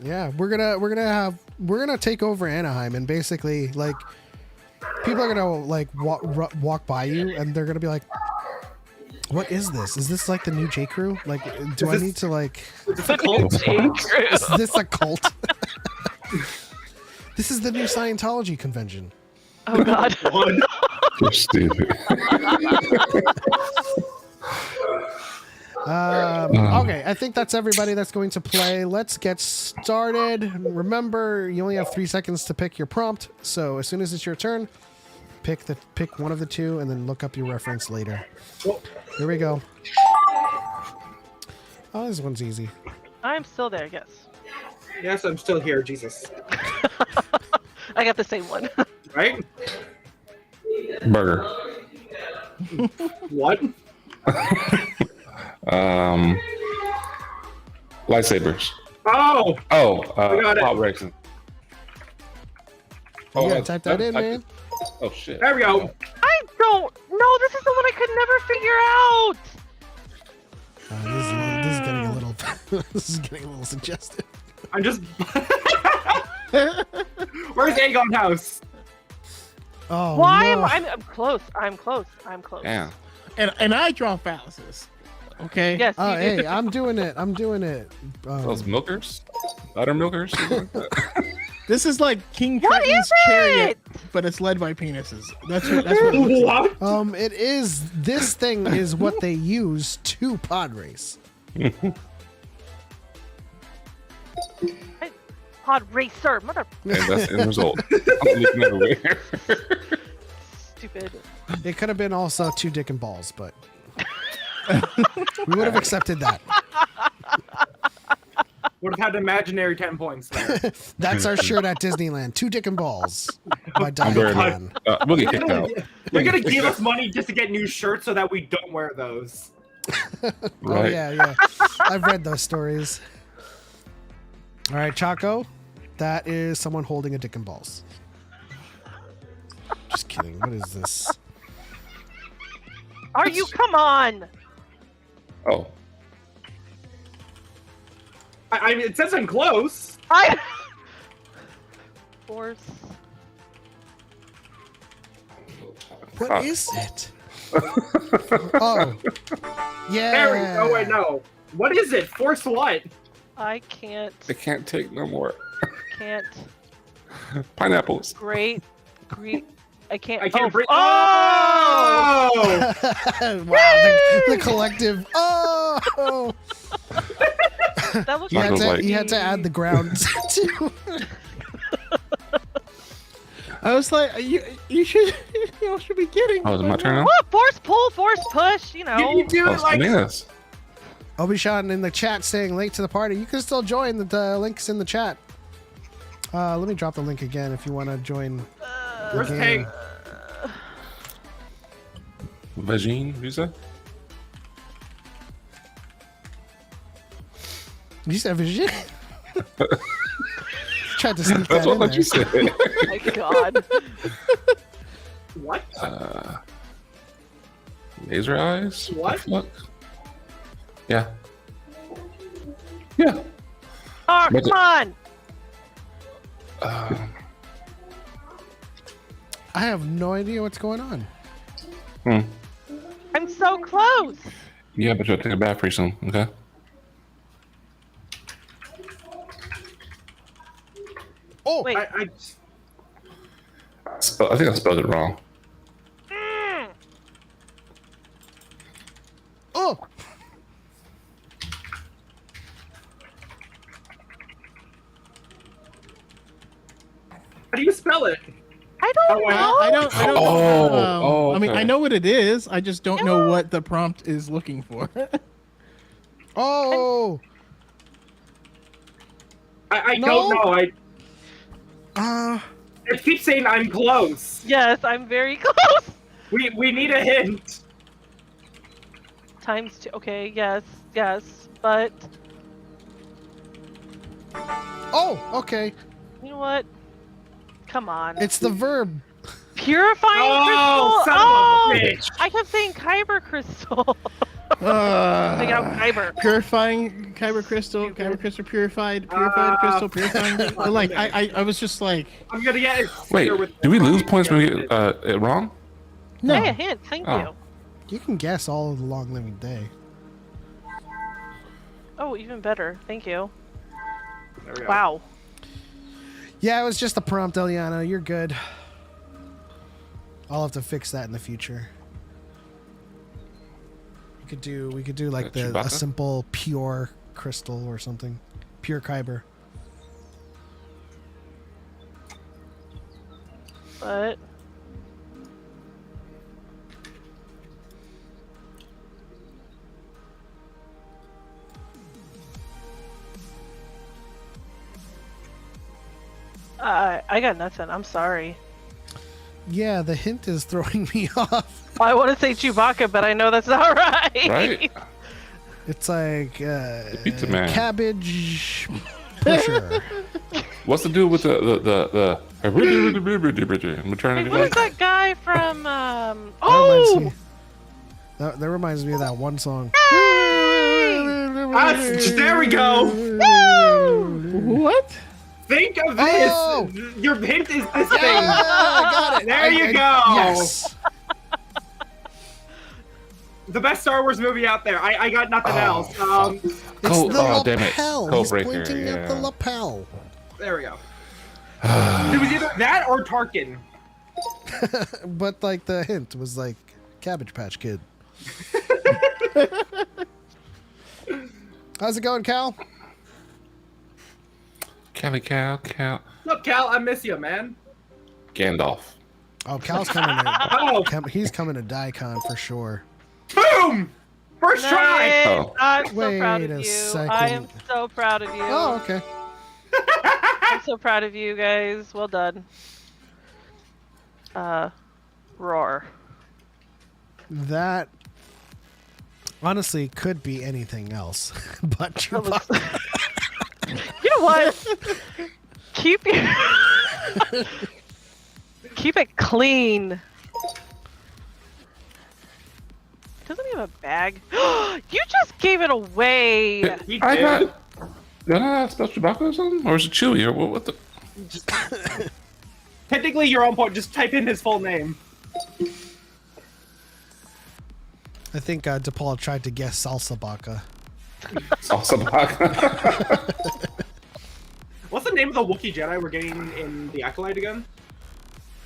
Yeah, we're gonna take over Anaheim, and basically like people are gonna like walk by you, and they're gonna be like, "What is this? Is this like the new J Crew? Like, do I need to like? It's a cult. Is this a cult? This is the new Scientology convention." Oh God. You're stupid. Okay, I think that's everybody that's going to play. Let's get started. Remember, you only have 3 seconds to pick your prompt. So as soon as it's your turn, pick one of the two, and then look up your reference later. Here we go. Oh, this one's easy. I'm still there. Yes. Yes, I'm still here, Jesus. I got the same one. Right? Burger. What? Lightsabers. Oh! Oh, got it. Pop Rexon. You gotta type that in, man. Oh shit. There we go. I don't know. This is the one I could never figure out. This is getting a little. This is getting a little suggestive. I'm just. Where's Aegon House? Oh, Why no. I'm close. I'm close. Yeah. And I draw fallacies. Okay. Yes. Oh, you do. hey, I'm doing it. Those milkers? Butter milkers? This is like King What Triton's is it? chariot, but it's led by penises. That's what it looks like. What? It is. This thing is what they use to pod race. Pod racer, mother. And that's the end result. I'm looking everywhere. stupid. It could have been also 2 dick and balls, but we would have accepted that. Would have had imaginary 10 points there. That's our shirt at Disneyland. 2 dick and balls by I'm wearing Dyad. it. We'll get kicked out. You're gonna give us money just to get new shirts so that we don't wear those. Oh, Right. yeah. I've read those stories. All right, Choco. That is someone holding a dick and balls. Just kidding. What is this? Are you? Come on. Oh. I mean, it says I'm close. Force. What is it? Oh. Yeah. Harry, oh wait, no. What is it? Force what? I can't. I can't take no more. Can't. Pineapples. Great. I can't. I can't breathe. Oh! Oh! Wow, the collective. Oh. That looks Michael's like- You had to add the grounds too. I was like, you should be kidding. Oh, is it my turn now? Whoa, force pull, force push. You know. You do Oh, it like bananas. Obi-Wan in the chat saying late to the party. You can still join. The link's in the chat. Let me drop the link again if you want to join. Where's game. Hank? Vagine, visa? You said vision. Tried to sneak that That's in what there. you said. Oh my God. What? Laser eyes? What? The fuck? Yeah. Yeah. Oh, But come on. I have no idea what's going on. I'm so close. Yeah, but you'll take a bath pretty soon, okay? Oh, Wait. I I think I spelled it wrong. oh. how do you spell it? I don't Oh, know. I don't. Oh, I mean, okay. I know what it is. I just don't know what the prompt is looking for. Oh. I No. don't know. It keeps saying I'm close. Yes, I'm very close. We need a hint. Times 2. Okay, yes, but Oh, okay. you know what? Come on. It's the verb. Purifying Oh, crystal. son of a Oh, bitch. I kept saying kyber crystal. Take Uh, out kyber. purifying kyber crystal purified crystal purifying. Like I was just like, I'm gonna get it. Wait, do we lose points when we get it wrong? no. Hey, a hint. Thank Oh. you. You can guess all of the long living day. Oh, even better. Thank you. There we go. Wow. Yeah, it was just a prompt, Eliana. You're good. I'll have to fix that in the future. We could do like a Chewbacca? simple pure crystal or something. Pure kyber. But I got nothing. I'm sorry. Yeah, the hint is throwing me off. I want to say Chewbacca, but I know that's not right. Right? It's like pizza man. cabbage pusher. What's the deal with the Return of Hey, what is Cal that guy from? That reminds Oh! me. That reminds me of that one song. There we go. What? Think of this. Oh! Your hint is this Yeah, thing. I got it. There you go. Yes. The best Star Wars movie out there. I got nothing else. It's Code- the oh, damn it. lapel. Code He's breaker, pointing at the yeah. lapel. There we go. It was either that or Tarkin. But like the hint was like Cabbage Patch Kid. How's it going, Cal? Cal. Look, Cal, I miss you, man. Gandalf. Oh, Cal's coming to. He's coming to DieCon for sure. Boom! First try! Nice. Oh. I'm so Wait proud of a you. second. I am so proud of you. Oh, okay. I'm so proud of you guys. Well done. Roar. That honestly could be anything else, but Chewbacca. You know what? Keep it clean. Doesn't he have a bag? You just gave it away. He I did. got. Did I spell Chewbacca or something? Or is it Chewie? Or what the? Technically, you're on point. Just type in his full name. I think DePaul tried to guess Salsa Baca. Salsa Baca. What's the name of the Wookiee Jedi we're getting in the Acolyte again?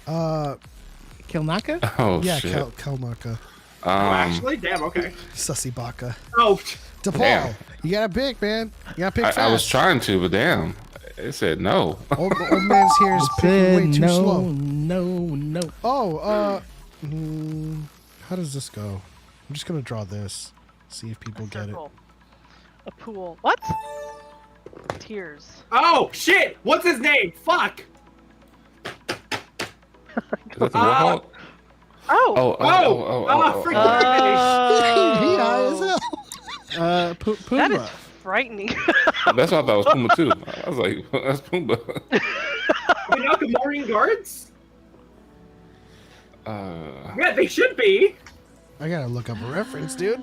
Kilnaka? Oh Yeah, shit. Kelmaka. Oh, actually? Damn, okay. Sussy Baca. Oh, DePaul, Damn. you gotta pick, man. You gotta pick fast. I was trying to, but damn, it said no. Old man's here is picking way too slow. No. Oh, how does this go? I'm just gonna draw this. See if people get it. Circle. A pool. What? Tears. oh, shit! What's his name? Fuck! Is that the Warhawk? Oh. Freaking He high as hell. Pumbaa. That is frightening. That's what I thought was Puma too. I was like, that's Puma. But now Gamorrean guards? Uh, Yeah, they should be. I gotta look up a reference, dude.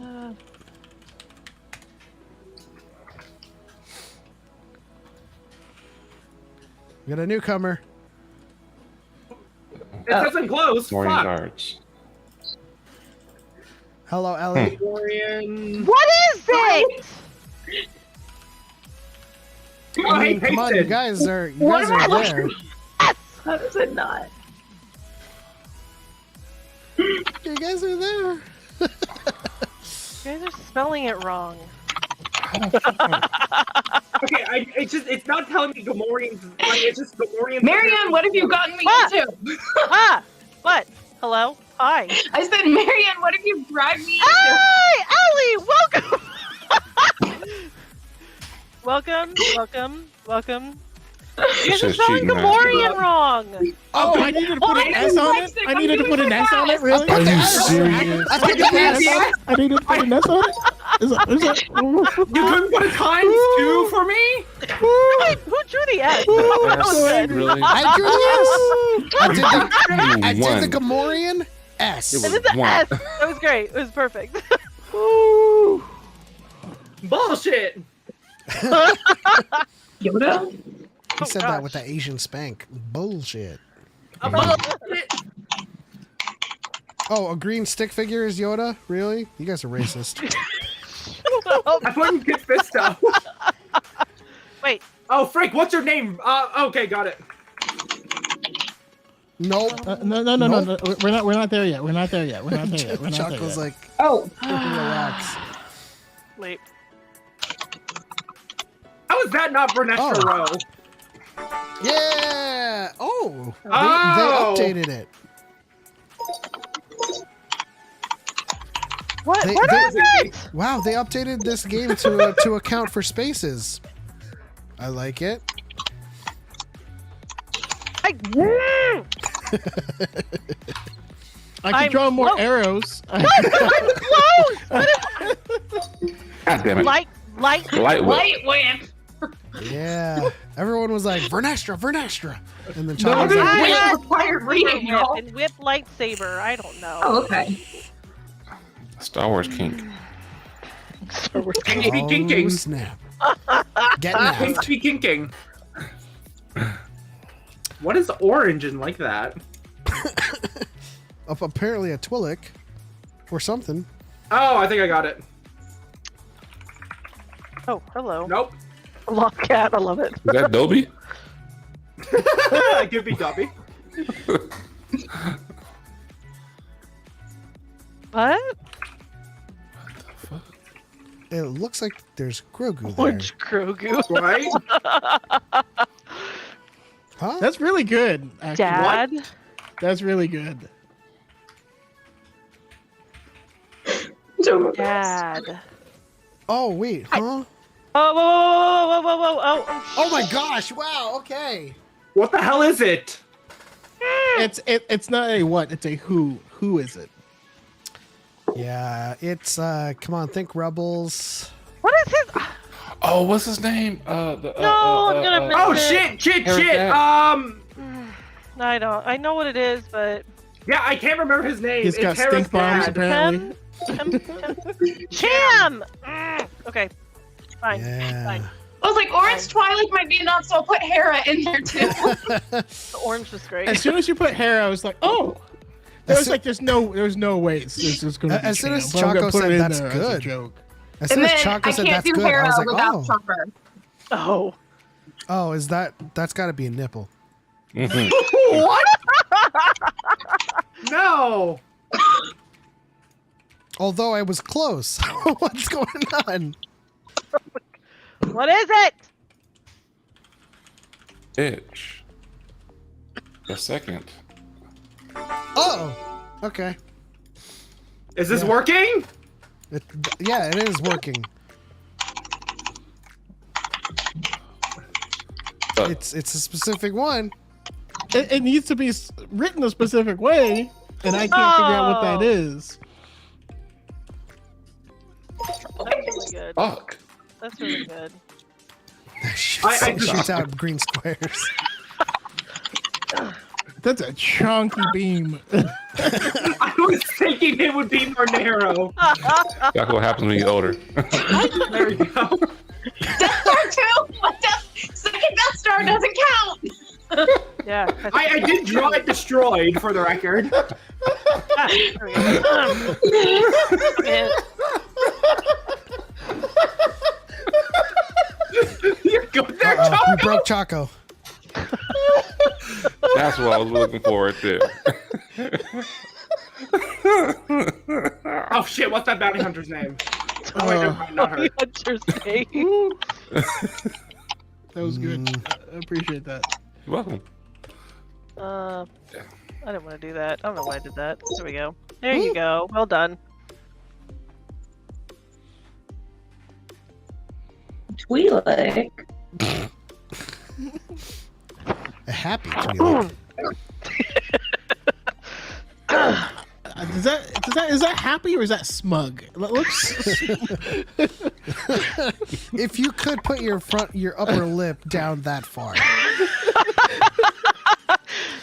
We got a newcomer. It doesn't close. Morning Fuck. guards. Hello, Ellie. Gamorrean. What is it? Oh, I hey, mean, come on, you Payton. guys are What am I there. looking How is it not? You guys are there. You guys are spelling it wrong. Okay, it's not telling me Gamorreans. Like, it's just Gamorreans. Marianne, what have you gotten me into? Ah! What? Hello? Hi. I said, Marianne, what have you dragged me into? Hi! Ellie! Welcome! Welcome. You guys are says spelling cheating, man. Gamorrean wrong! Oh, I needed to put an S on it? I needed to put an S on it, really? Are you serious? I put the S. I needed to put an S on it? Is it? You couldn't put a ×2 for me? Wait, who drew the S? That was good. Really? I drew the S. I did One. the Gamorrean S. It I was did the one. S. That was great. It was perfect. Bullshit. Yoda? He said that with that Asian spank. Bullshit. Bullshit. Oh, a green stick figure is Yoda? Really? You guys are racist. I wouldn't get Fisto. Wait. Oh, Frank, what's your name? Okay, got it. Nope. No. We're not there yet. We're not there yet. Choco's like, Oh. relax. Wait. How is that not Vernestra Oh. Rowe? Yeah. Oh. They Oh. updated it. What? They- What they- is it? Wow, they updated this game to account for spaces. I like it. I can I'm draw more close. arrows. I'm close! God damn it. Light. Light whip. Light whip. Yeah. Everyone was like, Vernestra. And then No, Choco's no, like, Wait, Yeah. required reading, y'all. And whip lightsaber. I don't know. Oh, okay. Star Wars kink. Kinky oh, kinking. snap. Get napped. Kinky kinking. What is orange and like that? Apparently a Twi'lek or something. Oh, I think I got it. Oh, hello. Nope. Lobcat. I love it. Is that Dobby? It could be Dobby. What? It looks like there's Grogu there. Orange Grogu. Right? Huh? That's really good. Actually. Dad. That's really good. Dad. Oh wait, huh? Oh, whoa, whoa, whoa, whoa, whoa, whoa, oh. Oh my gosh! Wow. Okay. What the hell is it? It's not a what, it's a who. Who is it? Yeah, it's come on, think Rebels. What is his? Oh, what's his name? No, I'm gonna miss Oh it. shit! I don't. I know what it is, but Yeah, I can't remember his name. He's got It's Hera's stink bombs, dad. apparently. Cham. Okay, fine. Yeah. Fine. I was like, Orange Twilight might be enough, so I'll put Hera in there too. The orange was great. As soon as you put Hera, I was like, oh. There's no way it's just going to be As soon as Cham, but I'm gonna Choco put it said in that's there as a good. joke. As And soon as then Choco I said can't that's do good, I Hera was like, without oh, Chopper. Oh. oh, is that's got to be a nipple? What? No. Although I was close. What's going on? What is it? Itch. The second. Oh, okay. Is this working? Yeah, it is working. It's a specific one. It needs to be written a specific way, and I can't figure out what that is. That's really good. Fuck. That's really good. Shoots out green squares. That's a chunky beam. I was thinking it would be more narrow. That's what happens when you get older. There you go. Death Star 2! But second Death Star doesn't count! Yeah. I did draw it destroyed, for the record. There we go. Yeah. You're good there, You Choco. broke Choco. That's what I was looking forward to. Oh shit! What's that bounty hunter's name? Oh wait, never mind, not her. Hunter's name. That was good. I appreciate that. You're welcome. I didn't want to do that. I don't know why I did that. There we go. There you go. Well done. Twi'lek. A happy Twi'lek. Is that happy or is that smug? It looks. If you could put your upper lip down that far.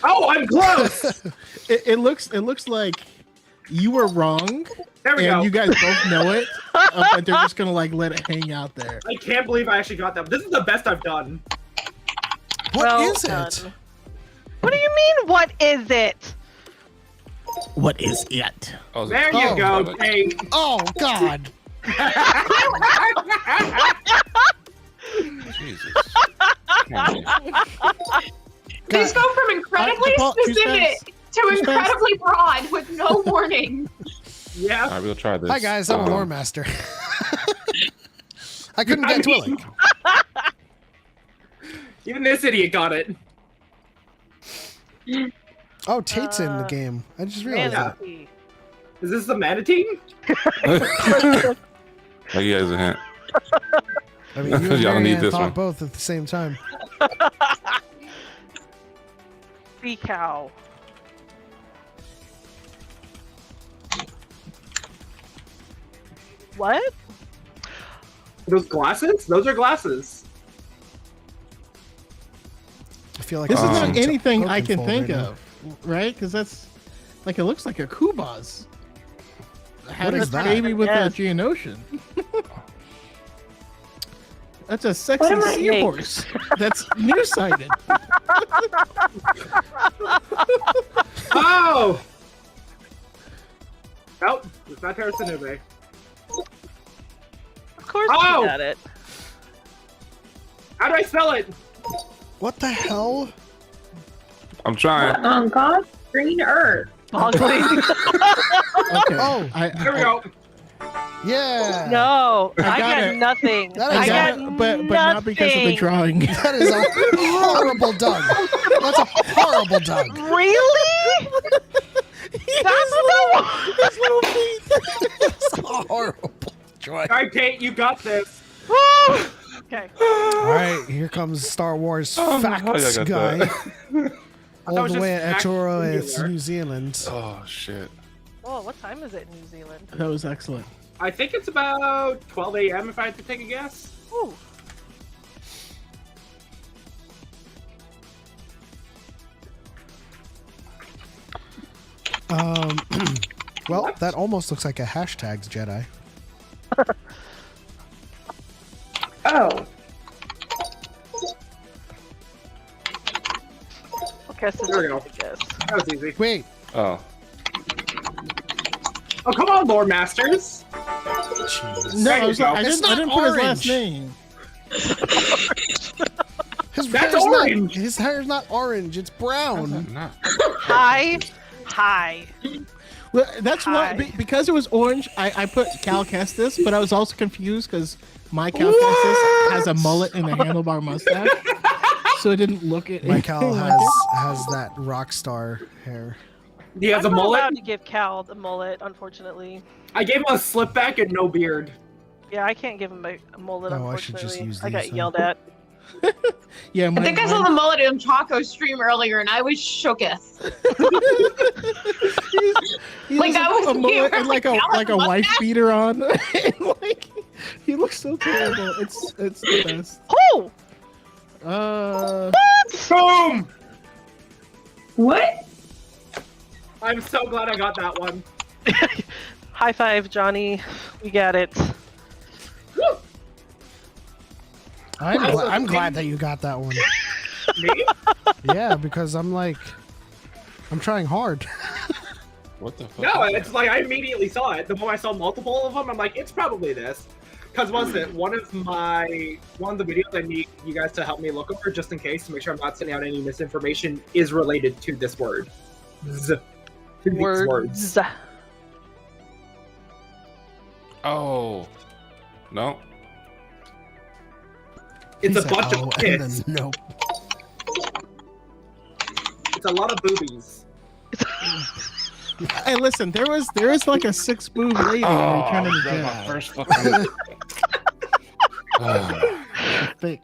Oh, I'm close. It looks like you were wrong, There we and go. you guys both know it, but they're just gonna like let it hang out there. I can't believe I actually got that. This is the best I've done. What is done. it? What do you mean? What is it? What is it? Oh, There you Oh. go, Jake. Oh God. Jesus. These go from incredibly specific to incredibly broad with no warning. Yeah. All right, we'll try this. Hi guys, I'm a lore master. I couldn't get Twi'lek. Even this idiot got it. Oh, Tate's in the game. I just realized that. Manatee. Is this the manatee? I'll give you guys a hint. I mean, you and Y'all need Marianne this thought one. both at the same time. Sea cow. What? Those glasses? Those are glasses. I feel like This is I'm not using anything I Pokemon can Fold think right now. of, right? Because that's like it looks like a Kubaz. Had is a that? baby with Yes. a Geonosian. That's a sexy am I- seahorse. That's nearsighted. Oh! Nope, it's not Terrasanube. Of course Oh! you got it. How do I spell it? What the hell? I'm trying. On God's green earth. Boggling. Okay. Oh, There we go. yeah. No, I I got got it. nothing. That I is got all- but not because of the nothing. drawing. That is a horrible dog. That's a horrible dog. Really? His little feet. It's horrible. Joy. All right, Kate, you got this. Okay. All right, here comes Star Wars facts I got guy. that. All was the way just at Etoro, facts it's singular. New Zealand. Oh shit. Oh, what time is it in New Zealand? That was excellent. I think it's about 12 a.m. if I had to take a guess. Ooh. Well, What? that almost looks like a hashtags Jedi. Oh. Okay, so There we go. guess. That was easy. Wait, Oh. Oh, come on, Lore Masters. No, There I, was you like, go. I It's didn't, I not didn't put his last orange. name. his That's hair's orange. Not, his hair's not orange. It's brown. Nah. Hi. Hi. Well, that's why, Hi. because it was orange, I put Cal Kestis, but I was also confused because my Cal Kestis has a mullet and a handlebar mustache. So it didn't look it. Michael like has that rock star hair. He has a I'm not mullet. allowed to give Cal the mullet, unfortunately. I gave him a slip back and no beard. Yeah, I can't give him a mullet, Oh, I should unfortunately. just use I got these, huh? yelled at. Yeah, I think I saw the mullet in Choco's stream earlier, and I was shooketh. He Like, has I was a mullet here, and like a like, wife beater on. And, like, he looks so terrible. It's the best. Oh! Boom! What? I'm so glad I got that one. High five, Johnny. We got it. Woo! I'm glad that you got that one. Me? Yeah, because I'm trying hard. What the fuck? No, is it's that? like I immediately saw it. The moment I saw multiple of them, I'm like, it's probably this. Because was it one of the videos I need you guys to help me look over just in case to make sure I'm not sending out any misinformation is related to this word. Z. To these words. Oh. No. It's He a said, bunch "Oh," of and tits. then nope. It's a lot of boobies. Hey, listen, there is like a 6 boob lady in Return of the that's my Jedi. first fucking. Oh. Fake.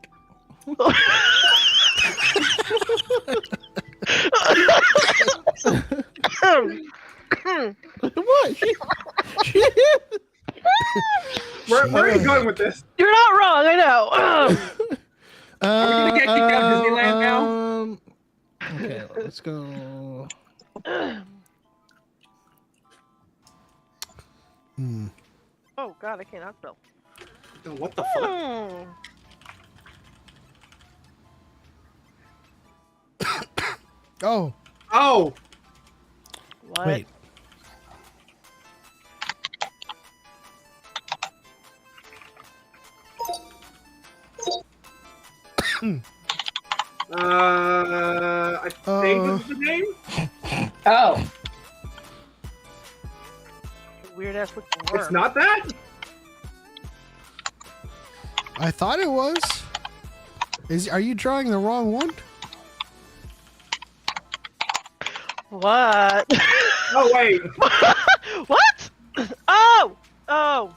What? Where are you going with this? You're not wrong, I know. Are we gonna get kicked out of Disneyland now? Okay, let's go. Oh god, I cannot spell. What the fuck? Oh, Oh! What? wait. I think this is the name? Oh. Weird ass looking worm. It's not that? I thought it was. Are you drawing the wrong one? What? Oh, wait. What? Oh! Oh!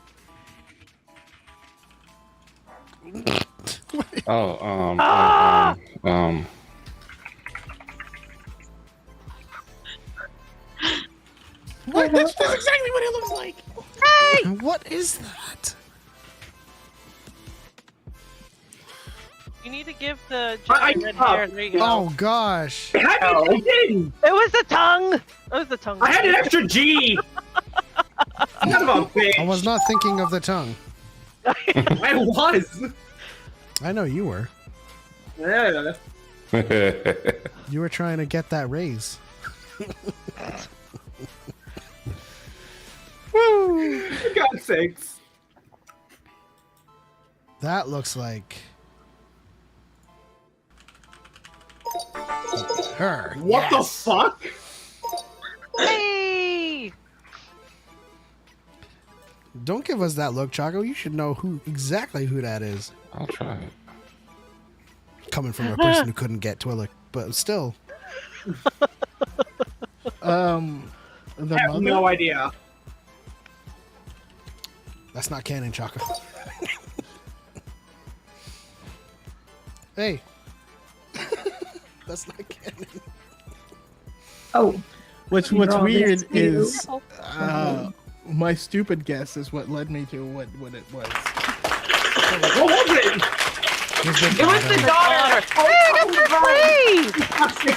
Oh. What? That's exactly what it looks like. What is that? You need to give the I- Jedi red hair. There you go. Oh gosh. I didn't. It was the tongue! It was the tongue. I had an extra G. Son of a bitch. I was not thinking of the tongue. I was. I know you were. Yeah. You were trying to get that raise. Woo! For God's sakes. That looks like her. What the Yes. fuck? Hey! Don't give us that look, Choco. You should know exactly who that is. I'll try it. Coming from a person who couldn't get to a look, but still. The I have mother? no idea. That's not canon, Choco. Hey. That's not canon. Oh. What's Draw weird this view. is my stupid guess is what led me to what it was. What was it? It was the daughter.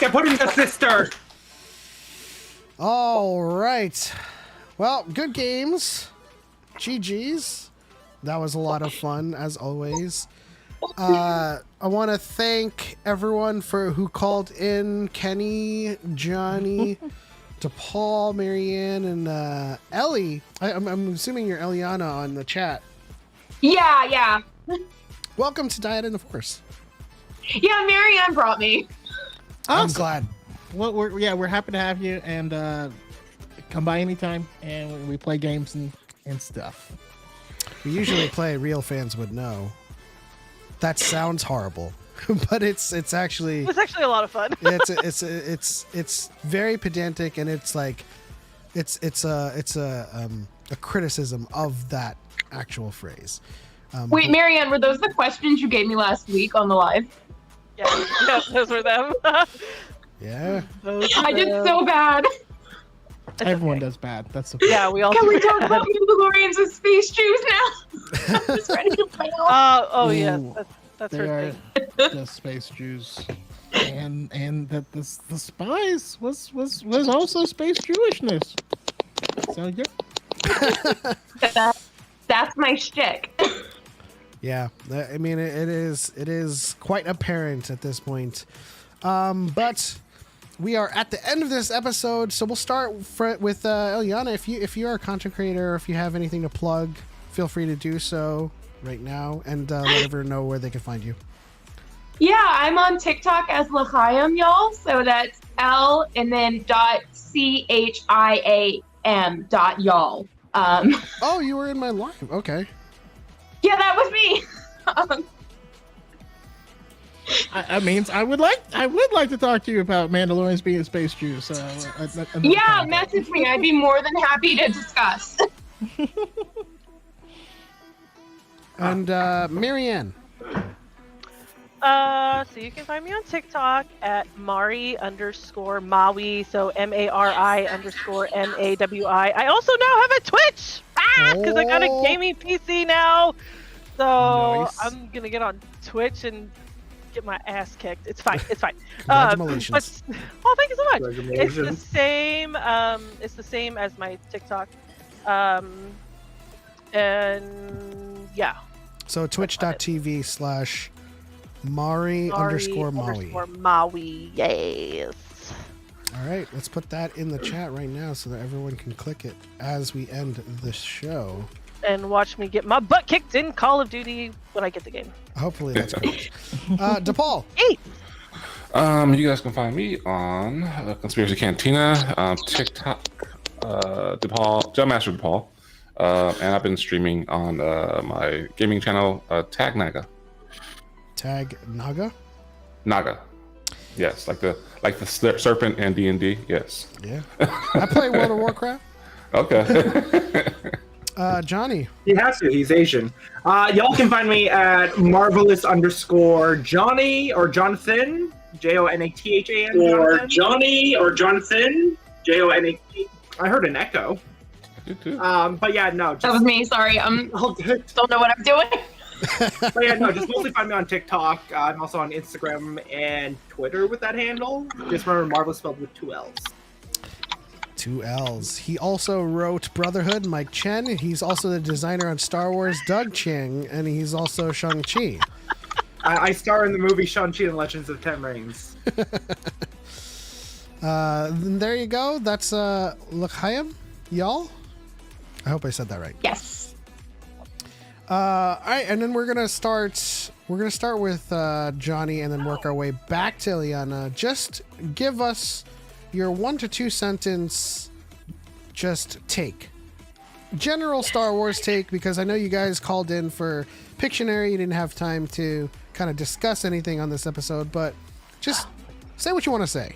I put in the sister. All right. Well, good games. GG's. That was a lot of fun, as always. I want to thank everyone who called in. Kenny, Johnny, DePaul, Marianne, and Ellie. I'm assuming you're Eliana on the chat. Yeah. Welcome to Dyad in the Force. Yeah, Marianne brought me. I'm Awesome. glad. Well, we're happy to have you, and come by anytime, and we play games and stuff. We usually play Real Fans Would Know. That sounds horrible, but it's actually It was actually a lot of fun. it's very pedantic, and it's like it's a criticism of that actual phrase. Wait, Marianne, were those the questions you gave me last week on the live? Yeah, those were them. Yeah. I did so bad. Everyone does bad. That's the Yeah, we all Can do we talk bad. about Mandalorians with space Jews now? I'm just ready to play off. Oh yeah, Ooh, that's they her are thing. the space Jews, and that the spies was also space Jewishness. So yeah. That's my shtick. Yeah, I mean it is quite apparent at this point, but we are at the end of this episode, so we'll start with Eliana. If you are a content creator, or if you have anything to plug, feel free to do so right now, and let everyone know where they can find you. Yeah, I'm on TikTok as L'chaim, y'all. So that's L and then .CHIAM .y'all. Oh, you were in my live. Okay. Yeah, that was me. I mean, I would like to talk to you about Mandalorians being space Jews. Yeah, message me. I'd be more than happy to discuss. And Marianne. So you can find me on TikTok at Mari_Maui, so MARI_MAWI. I also now have a Twitch, because I got a gaming PC now. So Nice. I'm gonna get on Twitch and get my ass kicked. It's fine. It's fine. Congratulations. Oh, thank you so much. It's Congratulations. the same. It's the same as my TikTok. And yeah. So twitch.tv/Mari_Maui. Maui, yes. All right, let's put that in the chat right now so that everyone can click it as we end the show. And watch me get my butt kicked in Call of Duty when I get the game. Hopefully that's great. DePaul. Hey! You guys can find me on Conspiracy Cantina, TikTok, DePaul, Master DePaul, and I've been streaming on my gaming channel, Tag Naga. Tag Naga. Naga, yes, like the serpent in D&D. Yes. Yeah. I play World of Warcraft. Okay. Johnny. He has to. He's Asian. Y'all can find me at marvelous_Johnny or Jonathan, JONATHAN. Or Johnny or Jonathan, JONAT. I heard an echo. But yeah, no. That was me. Sorry. Don't know what I'm doing. But yeah, no. Just mostly find me on TikTok. I'm also on Instagram and Twitter with that handle. Just remember, Marvelous spelled with 2 L's. 2 L's. He also wrote Brotherhood, Mike Chen. He's also the designer on Star Wars, Doug Ching, and he's also Shang-Chi. I star in the movie Shang-Chi and Legends of Ten Rings. Then there you go. That's L'chaim, y'all. I hope I said that right. Yes. All right, and then we're gonna start with Johnny, and then work our way back to Ileana. Just give us your 1 to 2 sentence just take. General Star Wars take, because I know you guys called in for Pictionary. You didn't have time to kind of discuss anything on this episode, but just say what you want to say.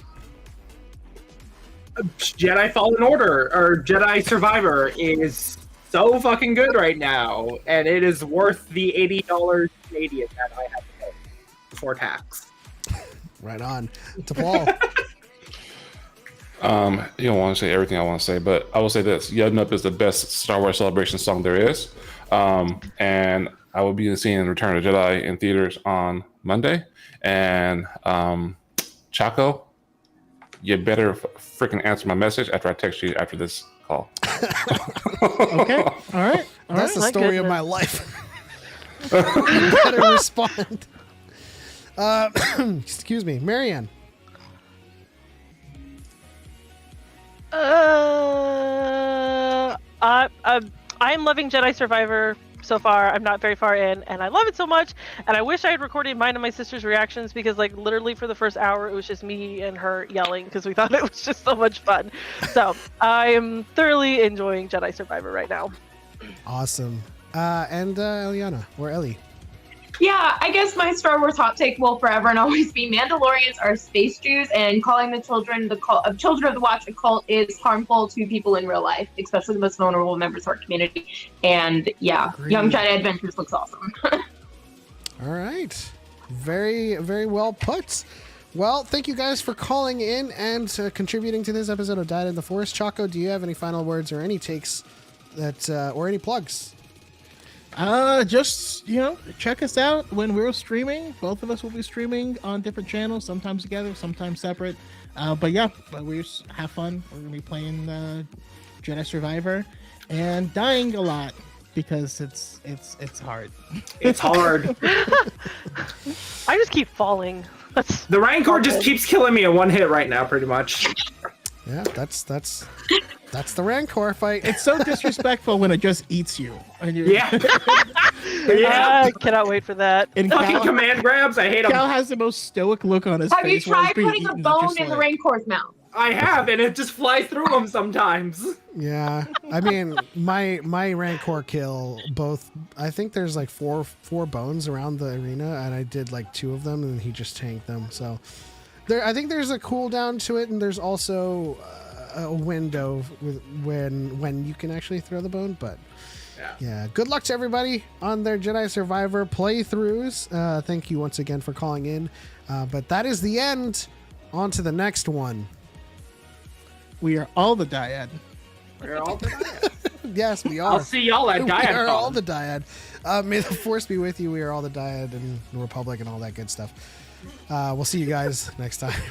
Jedi Fallen Order or Jedi Survivor is so fucking good right now, and it is worth the $80 Canadian that I have to pay before tax. Right on. To Paul. You don't want to say everything I want to say, but I will say this: "Yudin Up" is the best Star Wars Celebration song there is, and I will be seeing Return of the Jedi in theaters on Monday. And Choco, you better freaking answer my message after I text you after this call. Okay. All right. That's the My story of goodness. my life. You better respond. Excuse me, Marianne. I'm loving Jedi Survivor so far. I'm not very far in, and I love it so much. And I wish I had recorded mine and my sister's reactions because, like, literally for the first hour, it was just me and her yelling because we thought it was just so much fun. So I am thoroughly enjoying Jedi Survivor right now. Awesome. And Eliana, or Ellie. Yeah, I guess my Star Wars hot take will forever and always be Mandalorians are space Jews, and calling the children Children of the Watch a cult is harmful to people in real life, especially the most vulnerable members of our community. And yeah, Agreed. Young Jedi Adventures looks awesome. All right. Very, very well put. Well, thank you guys for calling in and contributing to this episode of Dyad in the Force. Choco, do you have any final words or any takes that, or any plugs? Just, check us out when we're streaming. Both of us will be streaming on different channels, sometimes together, sometimes separate. But we just have fun. We're gonna be playing Jedi Survivor and dying a lot because it's hard. It's hard. I just keep falling. That's The Rancor just keeps killing me in one hit right now, pretty much. Yeah, that's the Rancor fight. It's so disrespectful when it just eats you. And Yeah. Yeah. I cannot wait for that. And Fucking Cal, command grabs, I hate Cal them. has the most stoic look on his Have you face. while he's tried being putting a eaten. It's bone just in the like- Rancor's mouth? I have, and it just flies through them sometimes. Yeah, I mean, my Rancor kill, both, I think there's like four bones around the arena, and I did like 2 of them, and he just tanked them. So I think there's a cooldown to it, and there's also a window with when you can actually throw the bone. But yeah, good luck to everybody on their Jedi Survivor playthroughs. Thank you once again for calling in. But that is the end. On to the next one. We are all the Dyad. We're all Dyad. Yes, we are. I'll see y'all at We Dyad. are all the Dyad. May the Force be with you. We are all the Dyad and the Republic and all that good stuff. We'll see you guys next time.